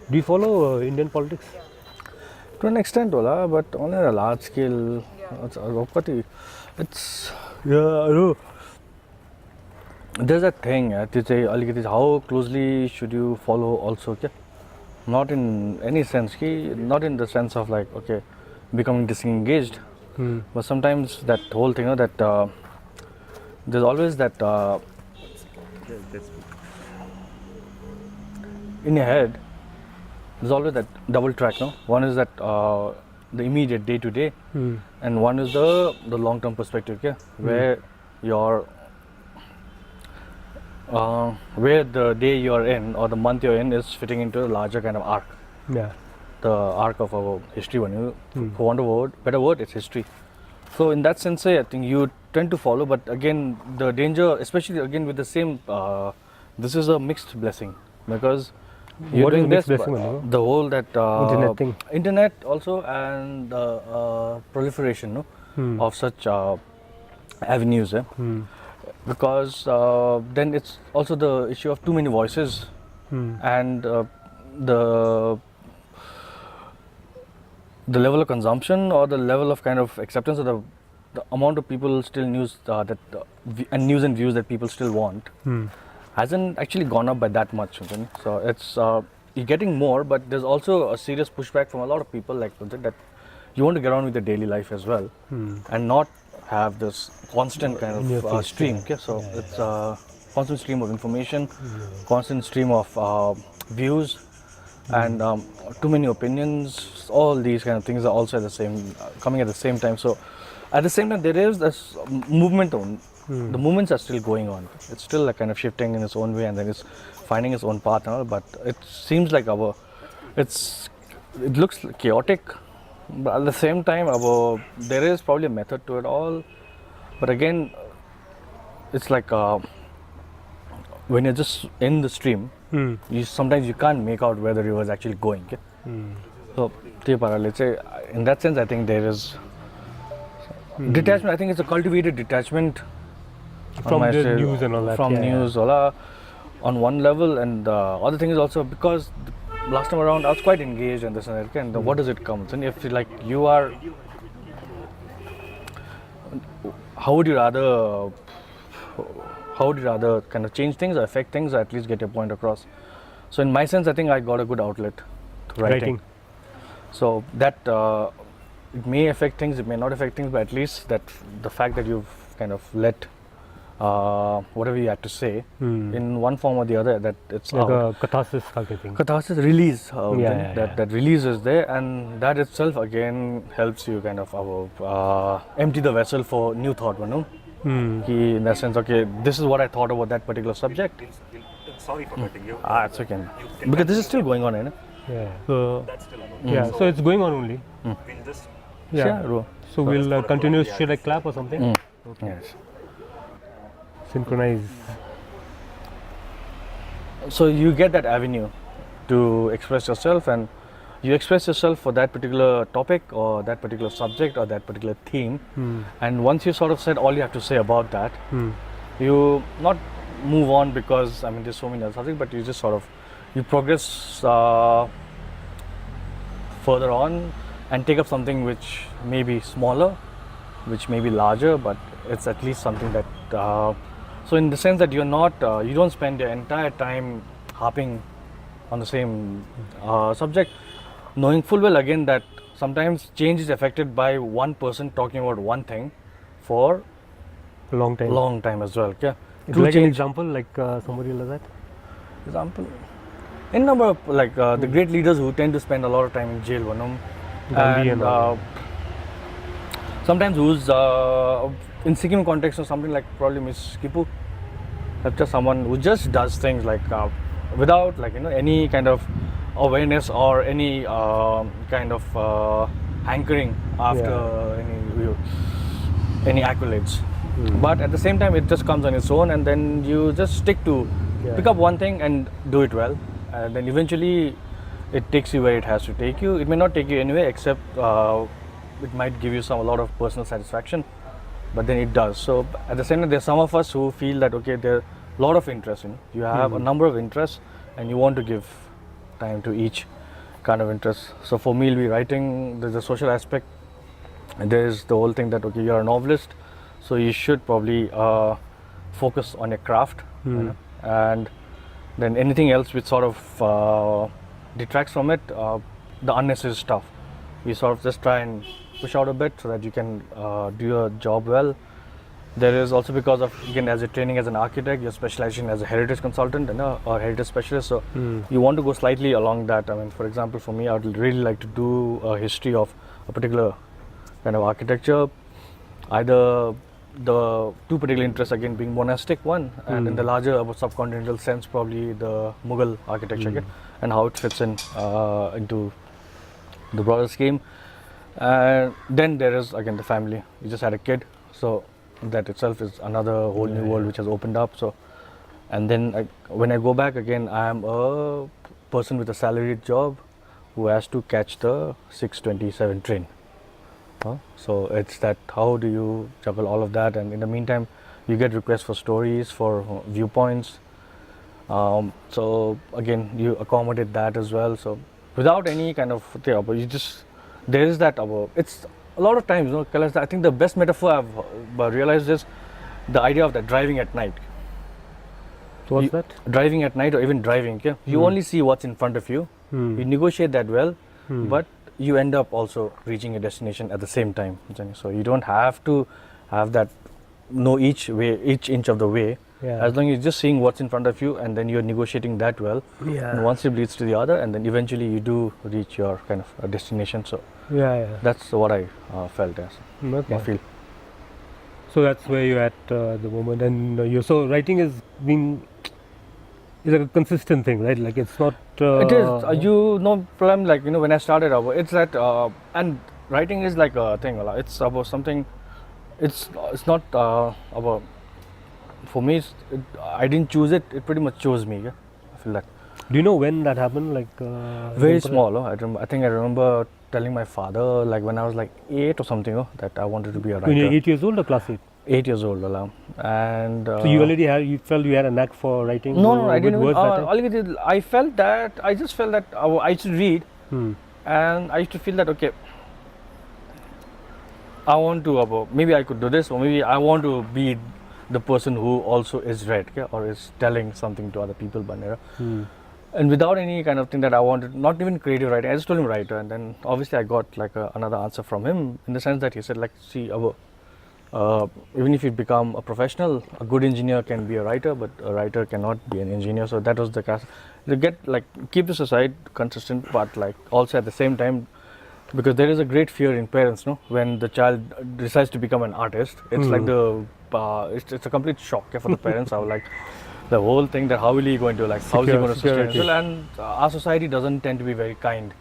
Do you follow Indian politics? To an extent, but on a large scale, it's yeah, I know. There's a thing, how closely should you follow also, okay? Not in any sense, not in the sense of like, okay, becoming disengaged, but sometimes that whole thing, that there's always that in your head, there's always that double track, no? One is that the immediate day to day, and one is the long term perspective, okay? Where you're where the day you're in or the month you're in is fitting into a larger kind of arc. Yeah. The arc of our history, for want of a better word, it's history. So in that sense, I think you tend to follow, but again, the danger, especially again with the same, this is a mixed blessing because you're What doing is this, mixed blessing, the whole that Internet thing. internet also, and the proliferation of such avenues. Because then it's also the issue of too many voices and the level of consumption or the level of kind of acceptance of the amount of people still news and news and views that people still want hasn't actually gone up by that much. So it's you're getting more, but there's also a serious pushback from a lot of people like that you want to get on with your daily life as well and not have this constant kind of stream. Okay? So it's a constant stream of information, constant stream of views, and too many opinions. All these kind of things are also at the same coming at the same time. So at the same time, there is this movement on. The movements are still going on. It's still like kind of shifting in its own way, and then it's finding its own path. But it seems like it looks chaotic. But at the same time, there is probably a method to it all. But again, it's like when you're just in the stream, sometimes you can't make out where the river is actually going. Okay? So, let's say, in that sense, I think there is detachment. I think it's a cultivated detachment from the news and all that. From news, on one level, and the other thing is also because last time around I was quite engaged in this and that, and what does it come? And if like you are, how would you rather kind of change things or affect things or at least get your point across? So in my sense, I think I got a good outlet to writing. So that it may affect things, it may not affect things, but at least that the fact that you've kind of let whatever you had to say in one form or the other, that it's like out. a catharsis kind of thing. Catharsis, release. That release is there, and that itself again helps you kind of empty the vessel for new thought. In that sense, okay, this is what I thought about that particular subject. Sorry for cutting you. It's okay. Because this is still going on, So so it's going on only. We'll just So we'll continue. Should I clap or something? Okay. Yes. Synchronize. So you get that avenue to express yourself, and you express yourself for that particular topic or that particular subject or that particular theme. And once you sort of said all you have to say about that, you not move on because there's so many other subjects, but you just sort of you progress further on and take up something which may be smaller, which may be larger, but it's at least something that so in the sense that you're not you don't spend your entire time harping on the same subject, knowing full well again that sometimes change is affected by one person talking about one thing for a long time as well. Okay? Like an example, like somebody like that. Example, in number of like the great leaders who tend to spend a lot of time in jail, Gandhi and sometimes who's in Sikkim context or something like probably Miss Kipu. That's just someone who just does things like without like any kind of awareness or any kind of hankering after any accolades. But at the same time, it just comes on its own, and then you just stick to pick up one thing and do it well, and then eventually it takes you where it has to take you. It may not take you anywhere, except it might give you a lot of personal satisfaction, but then it does. So at the same time, there's some of us who feel that okay, there are a lot of interest in you have a number of interests and you want to give time to each kind of interest. So for me, it'll be writing. There's a social aspect. And there's the whole thing that okay, you're a novelist, so you should probably focus on your craft, you know, and then anything else which sort of detracts from it, the unnecessary stuff, we sort of just try and push out a bit so that you can do your job well. There is also because of again as a training as an architect, your specialization as a heritage consultant and or heritage specialist, so you want to go slightly along that. I mean, for example, for me, I would really like to do a history of a particular kind of architecture, either the two particular interests again being monastic one, and in the larger subcontinental sense probably the Mughal architecture again, and how it fits in into the broader scheme. And then there is again the family. You just had a kid, so that itself is another whole new world which has opened up. So, and then when I go back again, I am a person with a salaried job who has to catch the 6:27 train. So it's that how do you juggle all of that, and in the meantime you get requests for stories, for viewpoints, so again you accommodate that as well. So without any kind of you just there is that it's a lot of times, you know, Kailash, I think the best metaphor I've realized is the idea of that driving at night. So what's that? Driving at night or even driving, yeah? You only see what's in front of you. You negotiate that well, but you end up also reaching a destination at the same time. So you don't have to have that know each inch of the way. Yeah. As long as you're just seeing what's in front of you and then you're negotiating that well. Yeah. And one step leads to the other, and then eventually you do reach your kind of a destination. So Yeah. that's what I felt as. Okay. I feel. So that's where you're at the moment, and so writing is like a consistent thing, right? Like it's not. It is. You know, problem like when I started, it's that and writing is like a thing. It's about something. It's not about. For me, I didn't choose it. It pretty much chose me. Yeah? I feel that. Do you know when that happened? Like very small. I think I remember telling my father like when I was like 8 or something. That I wanted to be a writer. When you're 8 years old or class 8? 8 years old, and so you already you felt you had a knack for writing. No, I didn't. Words I felt that I just felt that I used to read, and I used to feel that okay, I want to maybe I could do this, or maybe I want to be the person who also is read, or is telling something to other people, and without any kind of thing that I wanted, not even creative writing. I just told him writer, and then obviously I got like another answer from him in the sense that he said like, see, even if you become a professional, a good engineer can be a writer, but a writer cannot be an engineer. So that was the case. To get like keep this aside, consistent, but like also at the same time, because there is a great fear in parents, no, when the child decides to become an artist, it's like it's a complete shock for the parents. I was like the whole thing that how will he going to like how is he going to sustain it? And our society doesn't tend to be very kind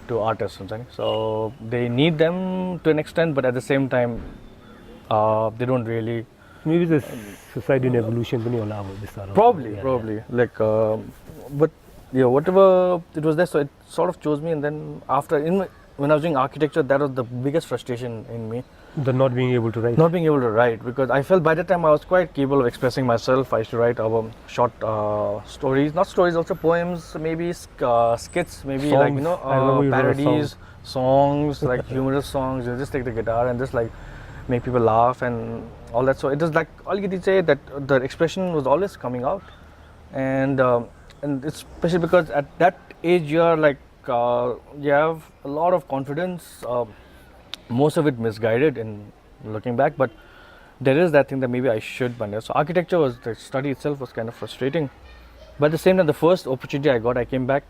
to artists, so they need them to an extent, but at the same time. They don't really. Maybe the society in evolution. Probably. Like, but yeah, whatever it was there, so it sort of chose me. And then when I was doing architecture, that was the biggest frustration in me. The not being able to write. Not being able to write, because I felt by that time I was quite capable of expressing myself. I used to write short stories, not stories, also poems, maybe skits, maybe songs. like parodies, songs, like humorous songs. You just take the guitar and just like. Make people laugh and all that. So it was like all you could say that the expression was always coming out, and it's especially because at that age you're like you have a lot of confidence. Most of it misguided in looking back, but there is that thing that maybe I should. So architecture was the study itself was kind of frustrating, but at the same time, the first opportunity I got, I came back,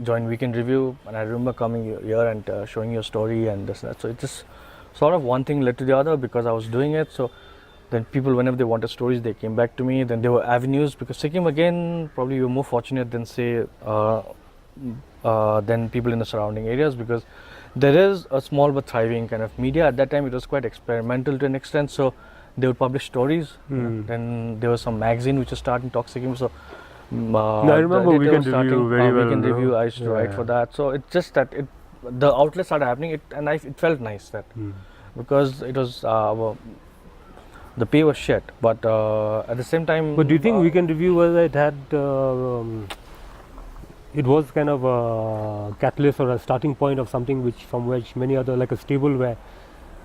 joined Weekend Review, and I remember coming here and showing you a story and this and that. So it just. Sort of one thing led to the other because I was doing it. So then people, whenever they wanted stories, they came back to me. Then there were avenues, because Sikkim again, probably you were more fortunate than say than people in the surrounding areas, because there is a small but thriving kind of media. At that time it was quite experimental to an extent, so they would publish stories. Then there was some magazine which was starting Talk Sikkim. So I remember Weekend Review very well. Weekend Review, I used to write for that. So it's just that the outlets started happening, and it felt nice that because it was the pay was shit, but at the same time. But do you think Weekend Review was it had it was kind of a catalyst or a starting point of something from which many other, like a stable where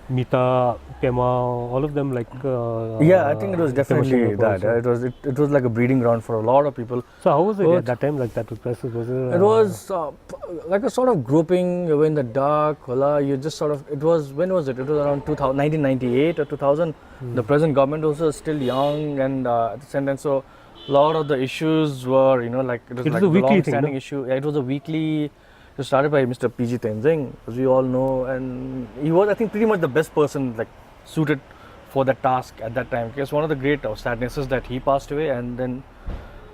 Mita, Pema, all of them like. Yeah, I think it was Pema definitely Singh that. also. It was like a breeding ground for a lot of people. So how was it Well, at that time? Like that process was it? It was like a sort of groping. You were in the dark. You just sort of. It was, when was it? It was around 2000, 1998 or 2000. The present government was still young, and at the same time, so a lot of the issues were, like it was It was like a the weekly thing, long-standing no? issue. Yeah, it was a weekly. It was started by Mr. PG Tenzing, as we all know, and he was, I think, pretty much the best person like suited for that task at that time. Because one of the great sadnesses that he passed away, and then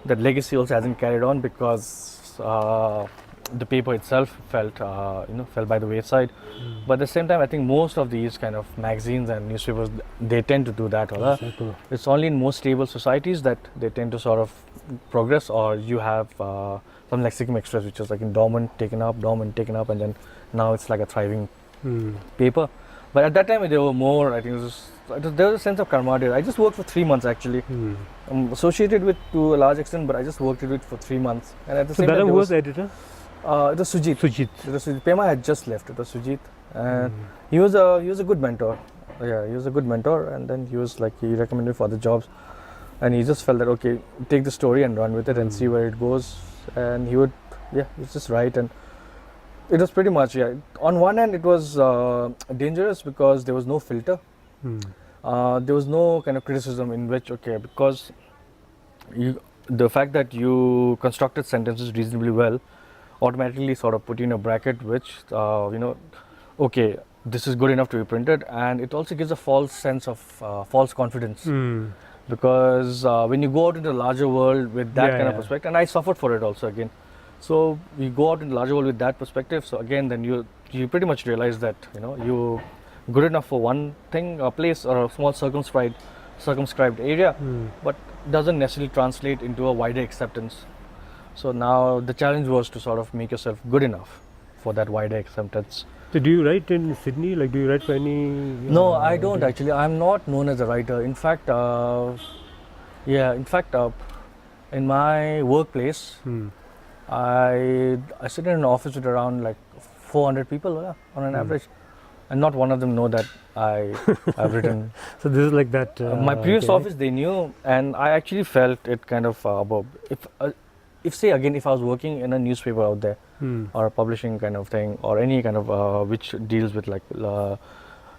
that legacy also hasn't carried on because the paper itself fell by the wayside. But at the same time, I think most of these kind of magazines and newspapers, they tend to do that. Exactly. It's only in most stable societies that they tend to sort of progress, or you have something like Sikkim Express, which was like in dormant, taken up, and then now it's like a thriving paper. But at that time, there were more. I think there was a sense of camaraderie. I just worked for 3 months actually. I'm associated with to a large extent, but I just worked with it for 3 months. And at the So same that time, who was the editor? it was Sujit. Sujit. It was Sujit. Pema had just left. It was Sujit, and he was a good mentor. Yeah, he was a good mentor, and then he recommended for other jobs, and he just felt that okay, take the story and run with it and see where it goes. And he would, he's just right, and it was pretty much On one hand, it was dangerous because there was no filter. There was no kind of criticism in which because the fact that you constructed sentences reasonably well automatically sort of put you in a bracket which this is good enough to be printed, and it also gives a false sense of false confidence. Because when you go out into the larger world with that kind of perspective, and I suffered for it also again. So you go out in the larger world with that perspective. So again, then you pretty much realize that you good enough for one thing, a place, or a small circumscribed area, but doesn't necessarily translate into a wider acceptance. So now the challenge was to sort of make yourself good enough for that wider acceptance. So do you write in Sydney? Like, do you write for any? No, I don't actually. I'm not known as a writer. In fact, in my workplace, I sit in an office with around like 400 people on an average, and not one of them know that I've written. So this is like that. My previous office, they knew, and I actually felt it kind of about if I was working in a newspaper out there, or a publishing kind of thing, or any kind of which deals with like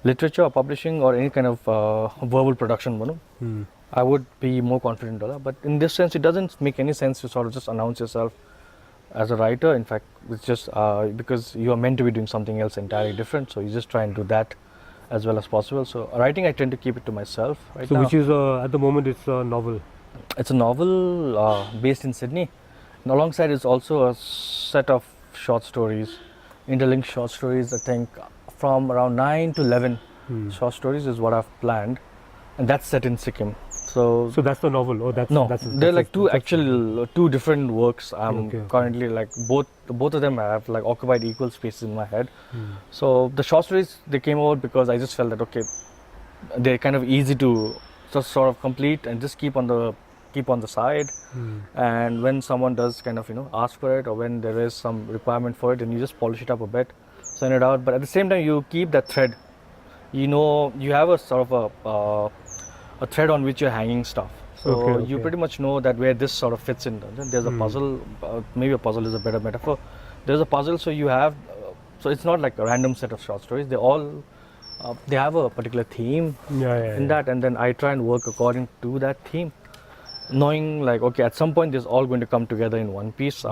literature or publishing or any kind of verbal production, I would be more confident. But in this sense, it doesn't make any sense to sort of just announce yourself as a writer. In fact, it's just because you are meant to be doing something else entirely different, so you just try and do that as well as possible. So writing, I tend to keep it to myself right now. So which is at the moment it's a novel. It's a novel based in Sydney, and alongside is also a set of short stories, interlinked short stories. I think from around 9 to 11 short stories is what I've planned, and that's set in Sikkim. So that's the novel, or that's they're like two different works. I'm currently like both of them have like occupied equal spaces in my head. So the short stories, they came out because I just felt that they're kind of easy to just sort of complete and just keep on the side. And when someone does kind of ask for it, or when there is some requirement for it, and you just polish it up a bit, send it out. But at the same time, you keep that thread. You have a sort of a thread on which you're hanging stuff. So you pretty much know that where this sort of fits in. There's a puzzle, maybe a puzzle is a better metaphor. There's a puzzle, so you have, so it's not like a random set of short stories. They all, they have a particular theme in that, and then I try and work according to that theme, knowing like, at some point this is all going to come together in one piece.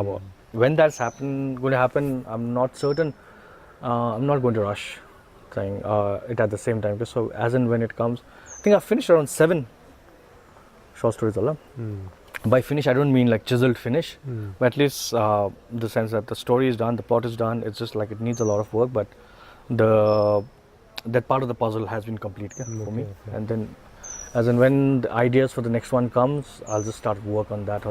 When that's going to happen, I'm not certain. I'm not going to rush saying it at the same time. So as and when it comes, I think I've finished around 7 short stories. By finish, I don't mean like chiseled finish, but at least the sense that the story is done, the plot is done. It's just like it needs a lot of work, but that part of the puzzle has been complete for me. And then, as and when the ideas for the next one comes, I'll just start work on that.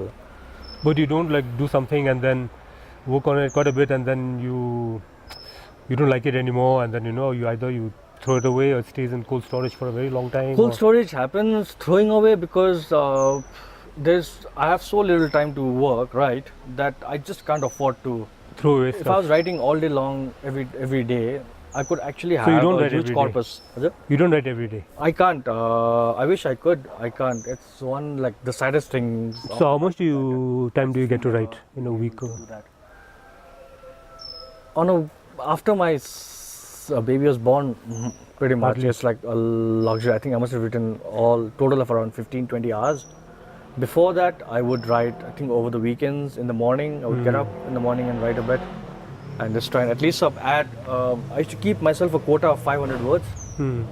But you don't like do something and then work on it quite a bit, and then you don't like it anymore, and then you either throw it away or it stays in cold storage for a very long time. Cold storage happens, throwing away, because I have so little time to work, right? That I just can't afford to. Throw away If I stuff. was writing all day long, every day, I could actually So you have don't a write huge every day? corpus. Is it? You don't write every day. I can't. I wish I could. I can't. It's one like the saddest things. So how much time do you get to write in a week? Do that. After my baby was born, pretty much Hardly. it's like a luxury. I think I must have written all total of around 15-20 hours. Before that, I would write. I think over the weekends in the morning, I would get up in the morning and write a bit, and just try and at least add. I used to keep myself a quota of 500 words. Hmm.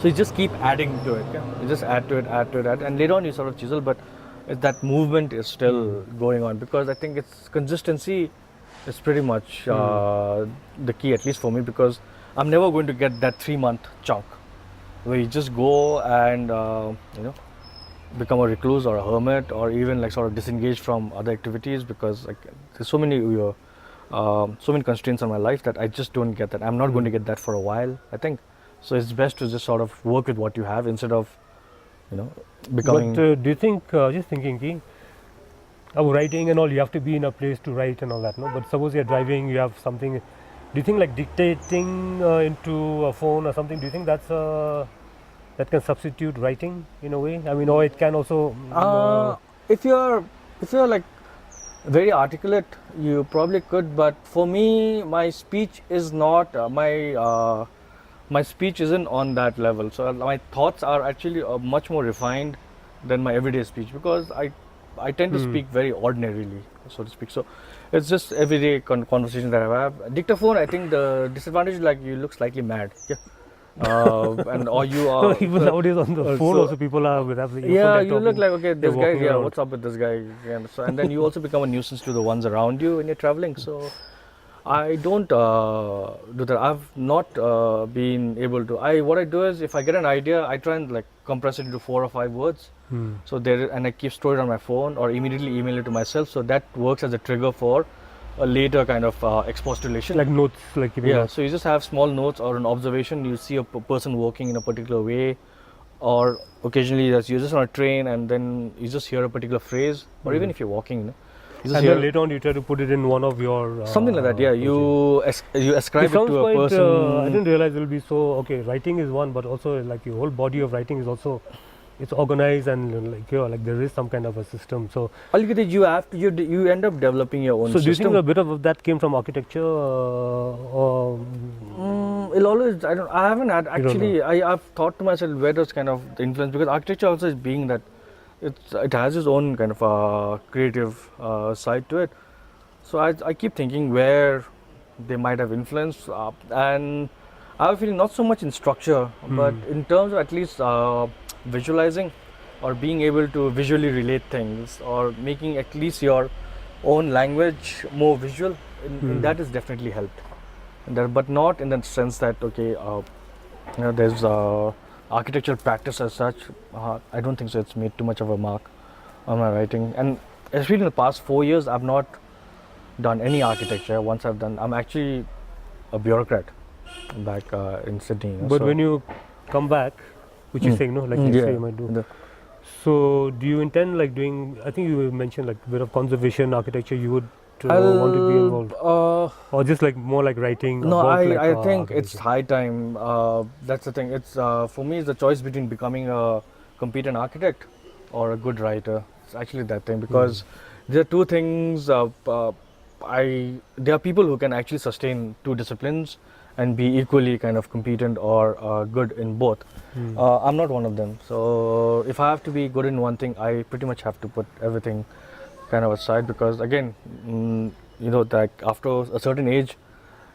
So you just keep adding to it. Yeah? You just add to it, and later on you sort of chisel. But that movement is still going on because I think it's consistency is pretty much the key, at least for me, because I'm never going to get that 3-month chunk where you just go and become a recluse or a hermit or even like sort of disengage from other activities because like there's so many constraints on my life that I just don't get that. I'm not going to get that for a while, I think. So it's best to just sort of work with what you have instead of becoming. But do you think, just thinking, Ki, writing and all, you have to be in a place to write and all that, no? But suppose you're driving, you have something. Do you think like dictating into a phone or something? Do you think that can substitute writing in a way? I mean, or it can also. If you're like very articulate, you probably could. But for me, my speech is not my speech isn't on that level. So my thoughts are actually much more refined than my everyday speech because I tend to speak very ordinarily, so to speak. So it's just everyday conversation that I have. Dictaphone, I think the disadvantage is like you look slightly mad. Yeah. And or you are Even nowadays on the phone so- also people are with the yeah, you look like okay, this guy. walking Yeah, around. what's up with this guy? And then you also become a nuisance to the ones around you when you're traveling. So I don't do that. I've not been able to. What I do is if I get an idea, I try and like compress it into 4 or 5 words. So and I keep stored on my phone or immediately email it to myself. So that works as a trigger for a later kind of expostulation. like notes, like keeping Yeah, notes. so you just have small notes or an observation. You see a person walking in a particular way, or occasionally you're just on a train and then you just hear a particular phrase, or even if you're walking, you just And hear then later on you try to put it in one of your something like that. Yeah, projects. you ascribe It it sounds to a quite. person. I didn't realize it will be so. Okay, writing is one, but also like your whole body of writing is also. It's organized and like there is some kind of a system. So All you get is you end up developing your own do you system. think a bit of that came from architecture? Or It'll always. I haven't had don't actually. I've thought to myself where does kind of the influence, because architecture also is being that it has its own kind of creative side to it. So I keep thinking where they might have influenced, and I have a feeling not so much in structure, but in terms of at least visualizing or being able to visually relate things or making at least your own language more visual. In that has definitely helped. But not in the sense that okay, there's architectural practice as such. I don't think so. It's made too much of a mark on my writing, and especially in the past 4 years, I've not done any architecture. Once I'm actually a bureaucrat back in Sydney. but when you come back, which you're saying, no, like you say you might do. So do you intend like doing? I think you mentioned like a bit of conservation architecture. You would want to be involved, or just like more like writing. No, about, I think it's architecture? high time. That's the thing. It's for me, it's the choice between becoming a competent architect or a good writer. It's actually that thing because there are two things. There are people who can actually sustain 2 disciplines and be equally kind of competent or good in both. I'm not one of them. So if I have to be good in one thing, I pretty much have to put everything kind of aside because again, like after a certain age,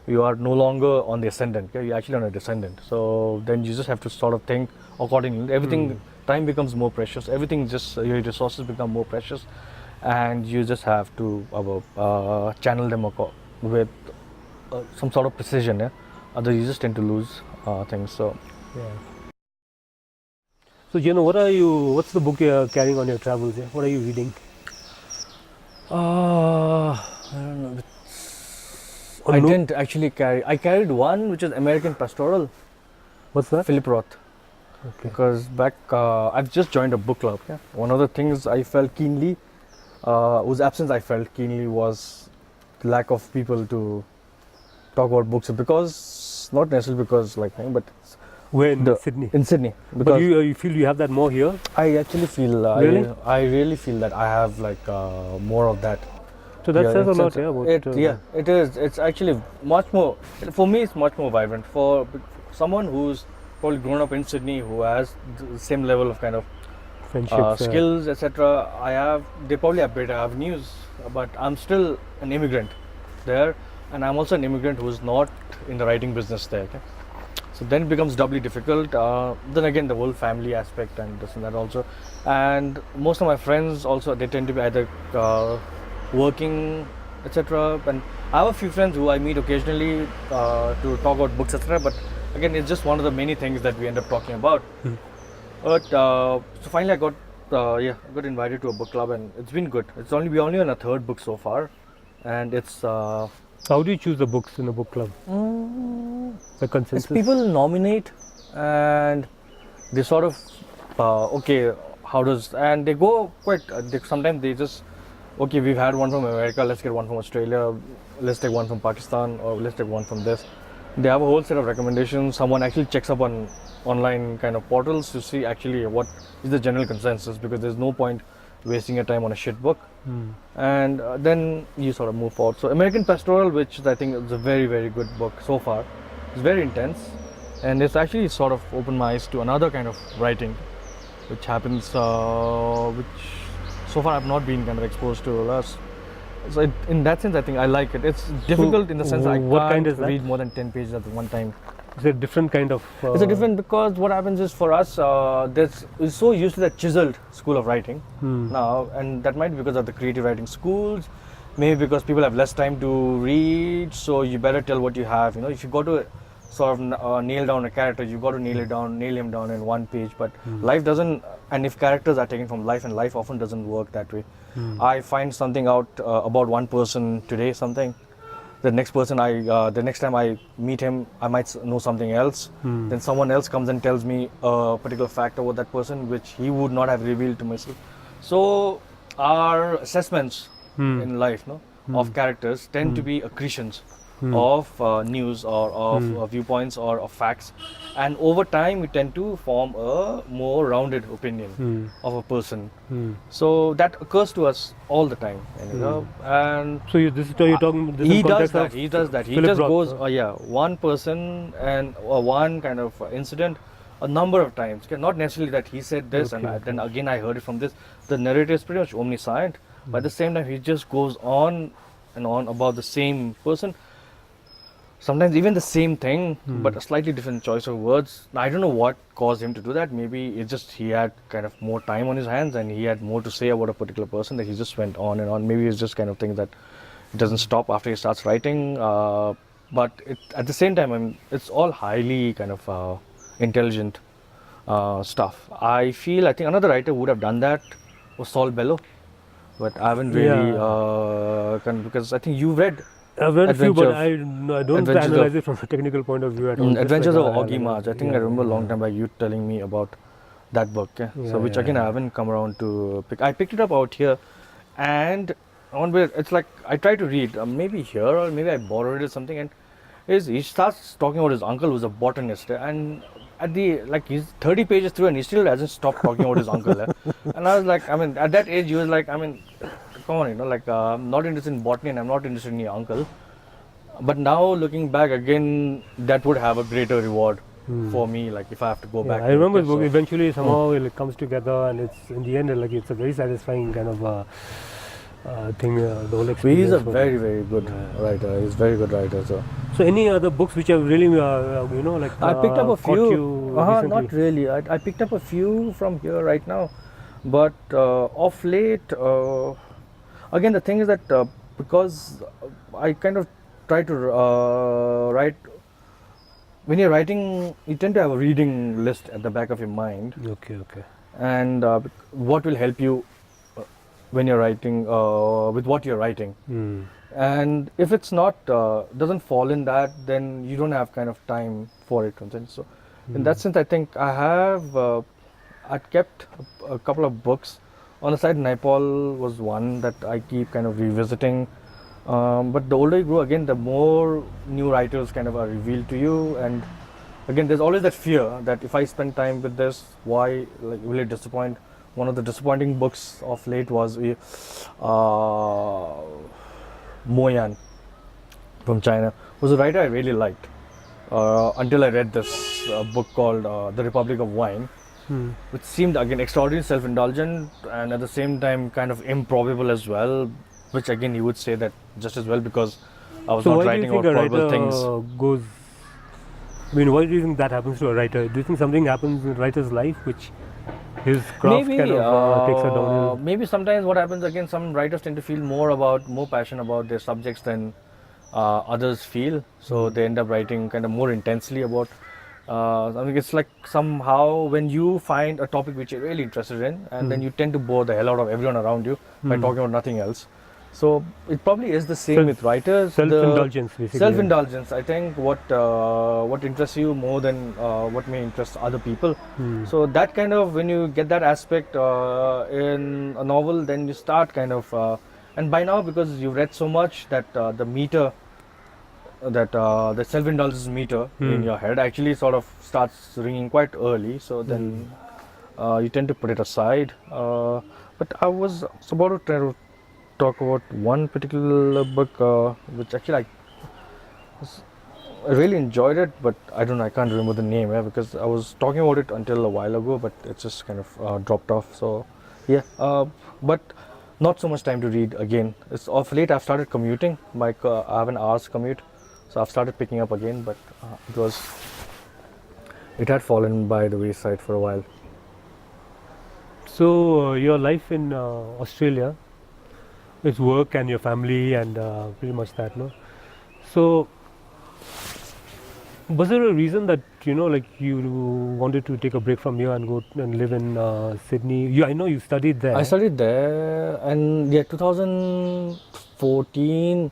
you are no longer on the ascendant. Okay? You're actually on a descendant. So then you just have to sort of think accordingly. Everything, time becomes more precious. Everything your resources become more precious, and you just have to channel them with some sort of precision. Yeah? Otherwise, you just tend to lose things. So Yeah. So what's the book you're carrying on your travels? Yeah? What are you reading? I don't know. Or I no? didn't actually carry. I carried one which is American Pastoral, What's that? Philip Roth. Okay. Because back, I've just joined a book club. Yeah. One of the things I felt keenly, whose absence I felt keenly, was the lack of people to talk about books. Because not necessarily because like me, but Where in the Sydney? in Sydney. But Because you feel you have that more here? I actually feel Really? I really feel that I have like more of that. So that Yeah, says a in lot, sense- yeah. About, it is. It's actually much more. For me, it's much more vibrant. For someone who's probably grown up in Sydney, who has the same level of kind of friendships. skills, etc. They probably have better avenues, but I'm still an immigrant there, and I'm also an immigrant who's not in the writing business there. Okay? So then it becomes doubly difficult. Then again, the whole family aspect and this and that also, and most of my friends also, they tend to be either working, etc. And I have a few friends who I meet occasionally to talk about books, etc. But again, it's just one of the many things that we end up talking about. But so finally, I got invited to a book club, and it's been good. We're only on a third book so far, and it's How do you choose the books in a book club? The consensus? people nominate, and they sort of and they go quite. Sometimes they just we've had one from America, let's get one from Australia, let's take one from Pakistan, or let's take one from this. They have a whole set of recommendations. Someone actually checks up on online kind of portals to see actually what is the general consensus, because there's no point wasting your time on a shit book. And then you sort of move forward. So American Pastoral, which I think is a very, very good book so far, it's very intense, and it's actually sort of opened my eyes to another kind of writing, which happens, which so far I've not been kind of exposed to less. So in that sense, I think I like it. It's difficult in the sense that I what can't kind is that? read more than 10 pages at one time. It's a different kind of. It's a different, because what happens is for us, we're so used to that chiseled school of writing now, and that might be because of the creative writing schools, maybe because people have less time to read, so you better tell what you have. If you got to sort of nail down a character, you got to nail him down in one page. But life doesn't, and if characters are taken from life, and life often doesn't work that way. I find something out about one person today, something. The next time I meet him, I might know something else. Then someone else comes and tells me a particular fact about that person, which he would not have revealed to myself. So our assessments in life, of characters tend to be accretions of news or of viewpoints or of facts, and over time we tend to form a more rounded opinion of a person. So that occurs to us all the time, and So this is you're talking. This he in does context that. of He does that. He Philip just Roth, goes, huh? one person and one kind of incident a number of times. Okay, not necessarily that he said this and then again I heard it from this. The narrative is pretty much omniscient, but at the same time he just goes on and on about the same person. Sometimes even the same thing, but a slightly different choice of words. I don't know what caused him to do that. Maybe it's just he had kind of more time on his hands and he had more to say about a particular person, that he just went on and on. Maybe it's just kind of thing that it doesn't stop after he starts writing. But at the same time, it's all highly kind of intelligent stuff. I think another writer would have done that was Saul Bellow, but I haven't really because I think you've read. I've read a few, but I don't Adventures analyze it from a technical point of view at all. Just Adventures like of Augie March. I think I remember a long time back you telling me about that book. So which again I haven't come around to pick. I picked it up out here, and it's like I try to read. Maybe here or maybe I borrowed it or something. And he starts talking about his uncle who's a botanist, and he's 30 pages through and he still hasn't stopped talking about his uncle. And I was like, at that age he was like, come on, I'm not interested in botany and I'm not interested in your uncle. But now looking back again, that would have a greater reward for me, like if I have to go back. I remember the book. Eventually, somehow it comes together, and it's in the end, it's a very satisfying kind of thing. The whole experience. He's a very, very good writer. He's a very good writer. So any other books which have really, I picked up a few. Not really. I picked up a few from here right now, but of late, again the thing is that because I kind of try to write. When you're writing, you tend to have a reading list at the back of your mind. Okay. And what will help you when you're writing, with what you're writing. And if it's not, doesn't fall in that, then you don't have kind of time for it. So In that sense, I think I have. I'd kept a couple of books on the side. Nepal was one that I keep kind of revisiting. But the older you grow, again, the more new writers kind of are revealed to you, and again, there's always that fear that if I spend time with this, why will it disappoint? One of the disappointing books of late was Mo Yan from China. Was a writer I really liked until I read this book called The Republic of Wine, which seemed again extraordinarily self-indulgent and at the same time kind of improbable as well. Which again, you would say that just as well because I was So not why do writing you think about a probable writer things. goes? I mean, why do you think that happens to a writer? Do you think something happens in a writer's life which his craft Maybe kind of takes a downhill? maybe sometimes what happens again, some writers tend to feel more passion about their subjects than others feel, so they end up writing kind of more intensely about I mean, it's like somehow when you find a topic which you're really interested in and then you tend to bore the hell out of everyone around you by talking about nothing else. So it probably is the same with writers. Self-indulgence, basically. Self-indulgence, I think, what interests you more than what may interest other people. So that kind of, when you get that aspect in a novel, then you start kind of, and by now because you've read so much that the meter, that the self-indulgence meter in your head actually sort of starts ringing quite early. So then you tend to put it aside. But I was about to try to talk about one particular book which actually I really enjoyed it, but I don't know, I can't remember the name because I was talking about it until a while ago, but it just kind of dropped off. So yeah, but not so much time to read again. It's off late. I've started commuting. I have an hour's commute, so I've started picking up again, but it had fallen by the wayside for a while. So your life in Australia, it's work and your family and pretty much that, no? So was there a reason that like you wanted to take a break from here and go and live in Sydney? I know you studied there. I studied there, and yeah, 2014.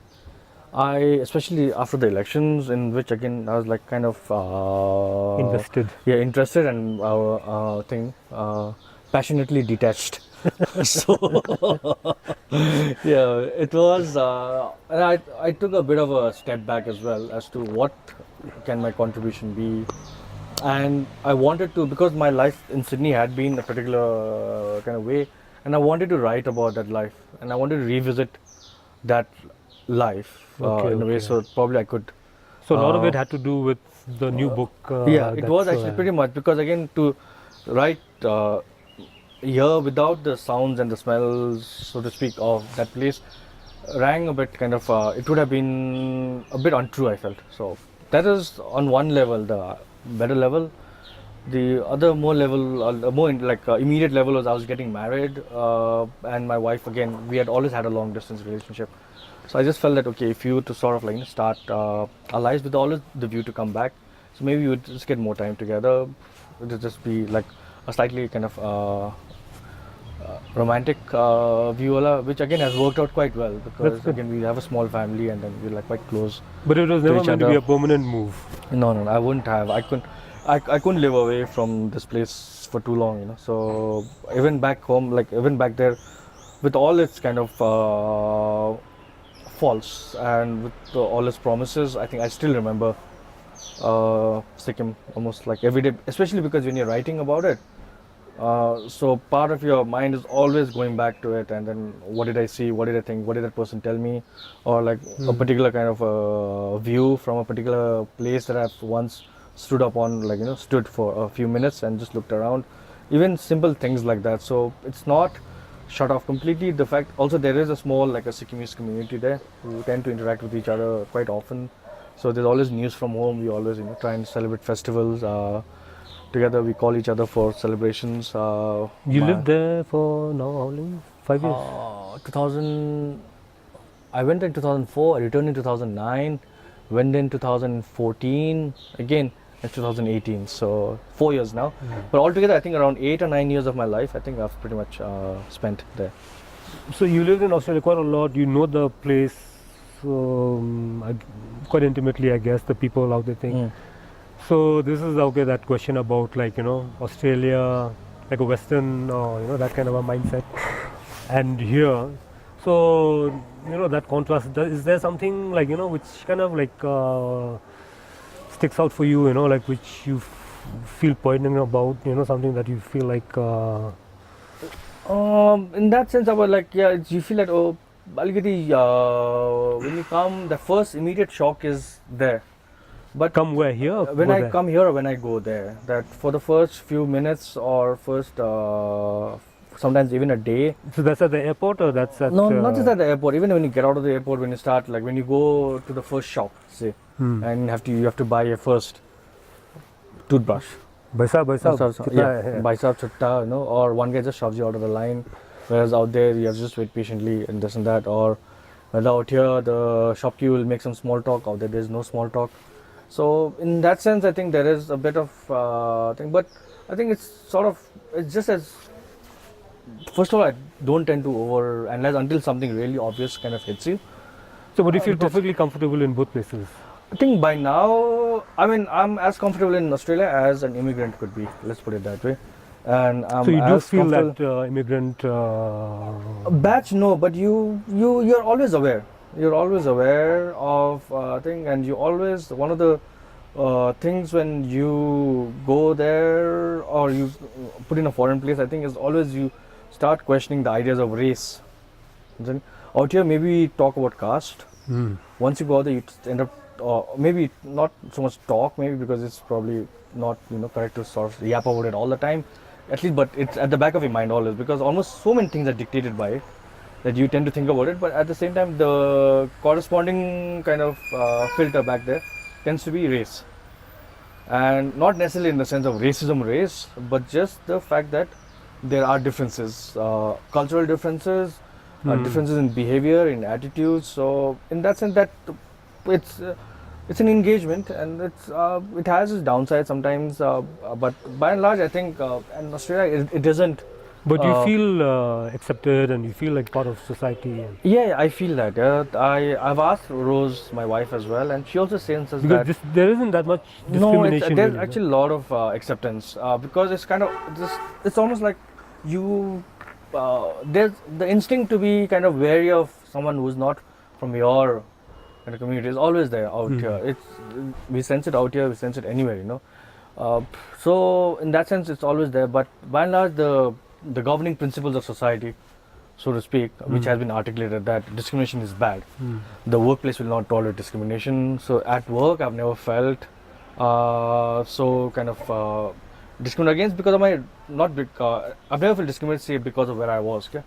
Especially after the elections, in which again I was like kind of Invested. Yeah, interested and passionately detached. So yeah, it was, and I took a bit of a step back as well as to what can my contribution be, and I wanted to, because my life in Sydney had been a particular kind of way, and I wanted to write about that life, and I wanted to revisit that life in a way, so probably I could. So a lot of it had to do with the new book. Yeah, it was actually pretty much, because again, to write here without the sounds and the smells, so to speak, of that place rang a bit kind of, it would have been a bit untrue, I felt. So that is on one level, the better level. The other more immediate level was I was getting married, and my wife, again, we had always had a long distance relationship. So I just felt that, okay, if you were to sort of start our lives with always the view to come back, so maybe we would just get more time together. It would just be like a slightly kind of romantic view, which again has worked out quite well, because again we have a small family and then we're like quite close. But it was never meant to be a permanent move. No, I wouldn't have. I couldn't live away from this place for too long, So even back home, even back there, with all its kind of faults and with all its promises, I think I still remember Sikkim almost like every day, especially because when you're writing about it, so part of your mind is always going back to it, and then what did I see, what did I think, what did that person tell me, or like a particular kind of view from a particular place that I've once stood up on, stood for a few minutes and just looked around, even simple things like that. So it's not shut off completely. The fact also there is a small a Sikkimese community there who tend to interact with each other quite often. So there's always news from home. We always try and celebrate festivals together. We call each other for celebrations. You lived there for now how long? 5 years? 2000. I went in 2004. I returned in 2009. Went in 2014 again. In 2018, so 4 years now. But altogether, I think around 8 or 9 years of my life, I think I've pretty much spent there. So you lived in Australia quite a lot. You know the place quite intimately, I guess. The people, how they think. So this is okay. That question about like Australia, like a Western, that kind of a mindset, and here. So that contrast. Is there something like which kind of like sticks out for you? Like which you feel poignant about? Something that you feel like. In that sense, I was like, yeah, you feel that, oh, Balgiri, when you come, the first immediate shock is there. But Come where here? or when go I there? come here or when I go there, that for the first few minutes or first, sometimes even a day. So that's at the airport or that's at. No, not just at the airport. Even when you get out of the airport, when you start, like when you go to the first shop, say, and you have to buy your first toothbrush. Baisa. Yeah, bicep chutta, or one guy just shoves you out of the line, whereas out there you have to just wait patiently and this and that. Or out here, the shopkeeper will make some small talk. Out there's no small talk. So in that sense, I think there is a bit of thing, but I think it's just as. First of all, I don't tend to overanalyze until something really obvious kind of hits you. So would you feel Because- perfectly comfortable in both places? I think by now, I mean, I'm as comfortable in Australia as an immigrant could be. Let's put it that way. And I'm So you do as feel comfortable- that immigrant. Batch, no, but you're always aware. You're always aware of thing, and you always one of the things when you go there or you put in a foreign place, I think is always you start questioning the ideas of race. Then out here, maybe talk about caste. Once you go out there, you end up maybe not so much talk, maybe because it's probably not correct to sort of yap about it all the time. At least, but it's at the back of your mind always because almost so many things are dictated by it that you tend to think about it. But at the same time, the corresponding kind of filter back there tends to be race, and not necessarily in the sense of racism, race, but just the fact that there are differences, cultural differences, differences in behavior, in attitudes. So in that sense, that it's an engagement, and it has its downside sometimes. But by and large, I think in Australia it doesn't. But you feel accepted and you feel like part of society. Yeah, I feel that. I've asked Rose, my wife, as well, and she also senses Because that. there isn't that much No, discrimination. there's really, actually a lot of acceptance because it's kind of it's almost like you there's the instinct to be kind of wary of someone who's not from your kind of community is always there out here. We sense it out here, we sense it anywhere, so in that sense it's always there, but by and large the governing principles of society, so to speak, which has been articulated, that discrimination is bad. The workplace will not tolerate discrimination. So at work, I've never felt so kind of discriminated against because of my I've never felt discriminated, say, because of where I was. Okay?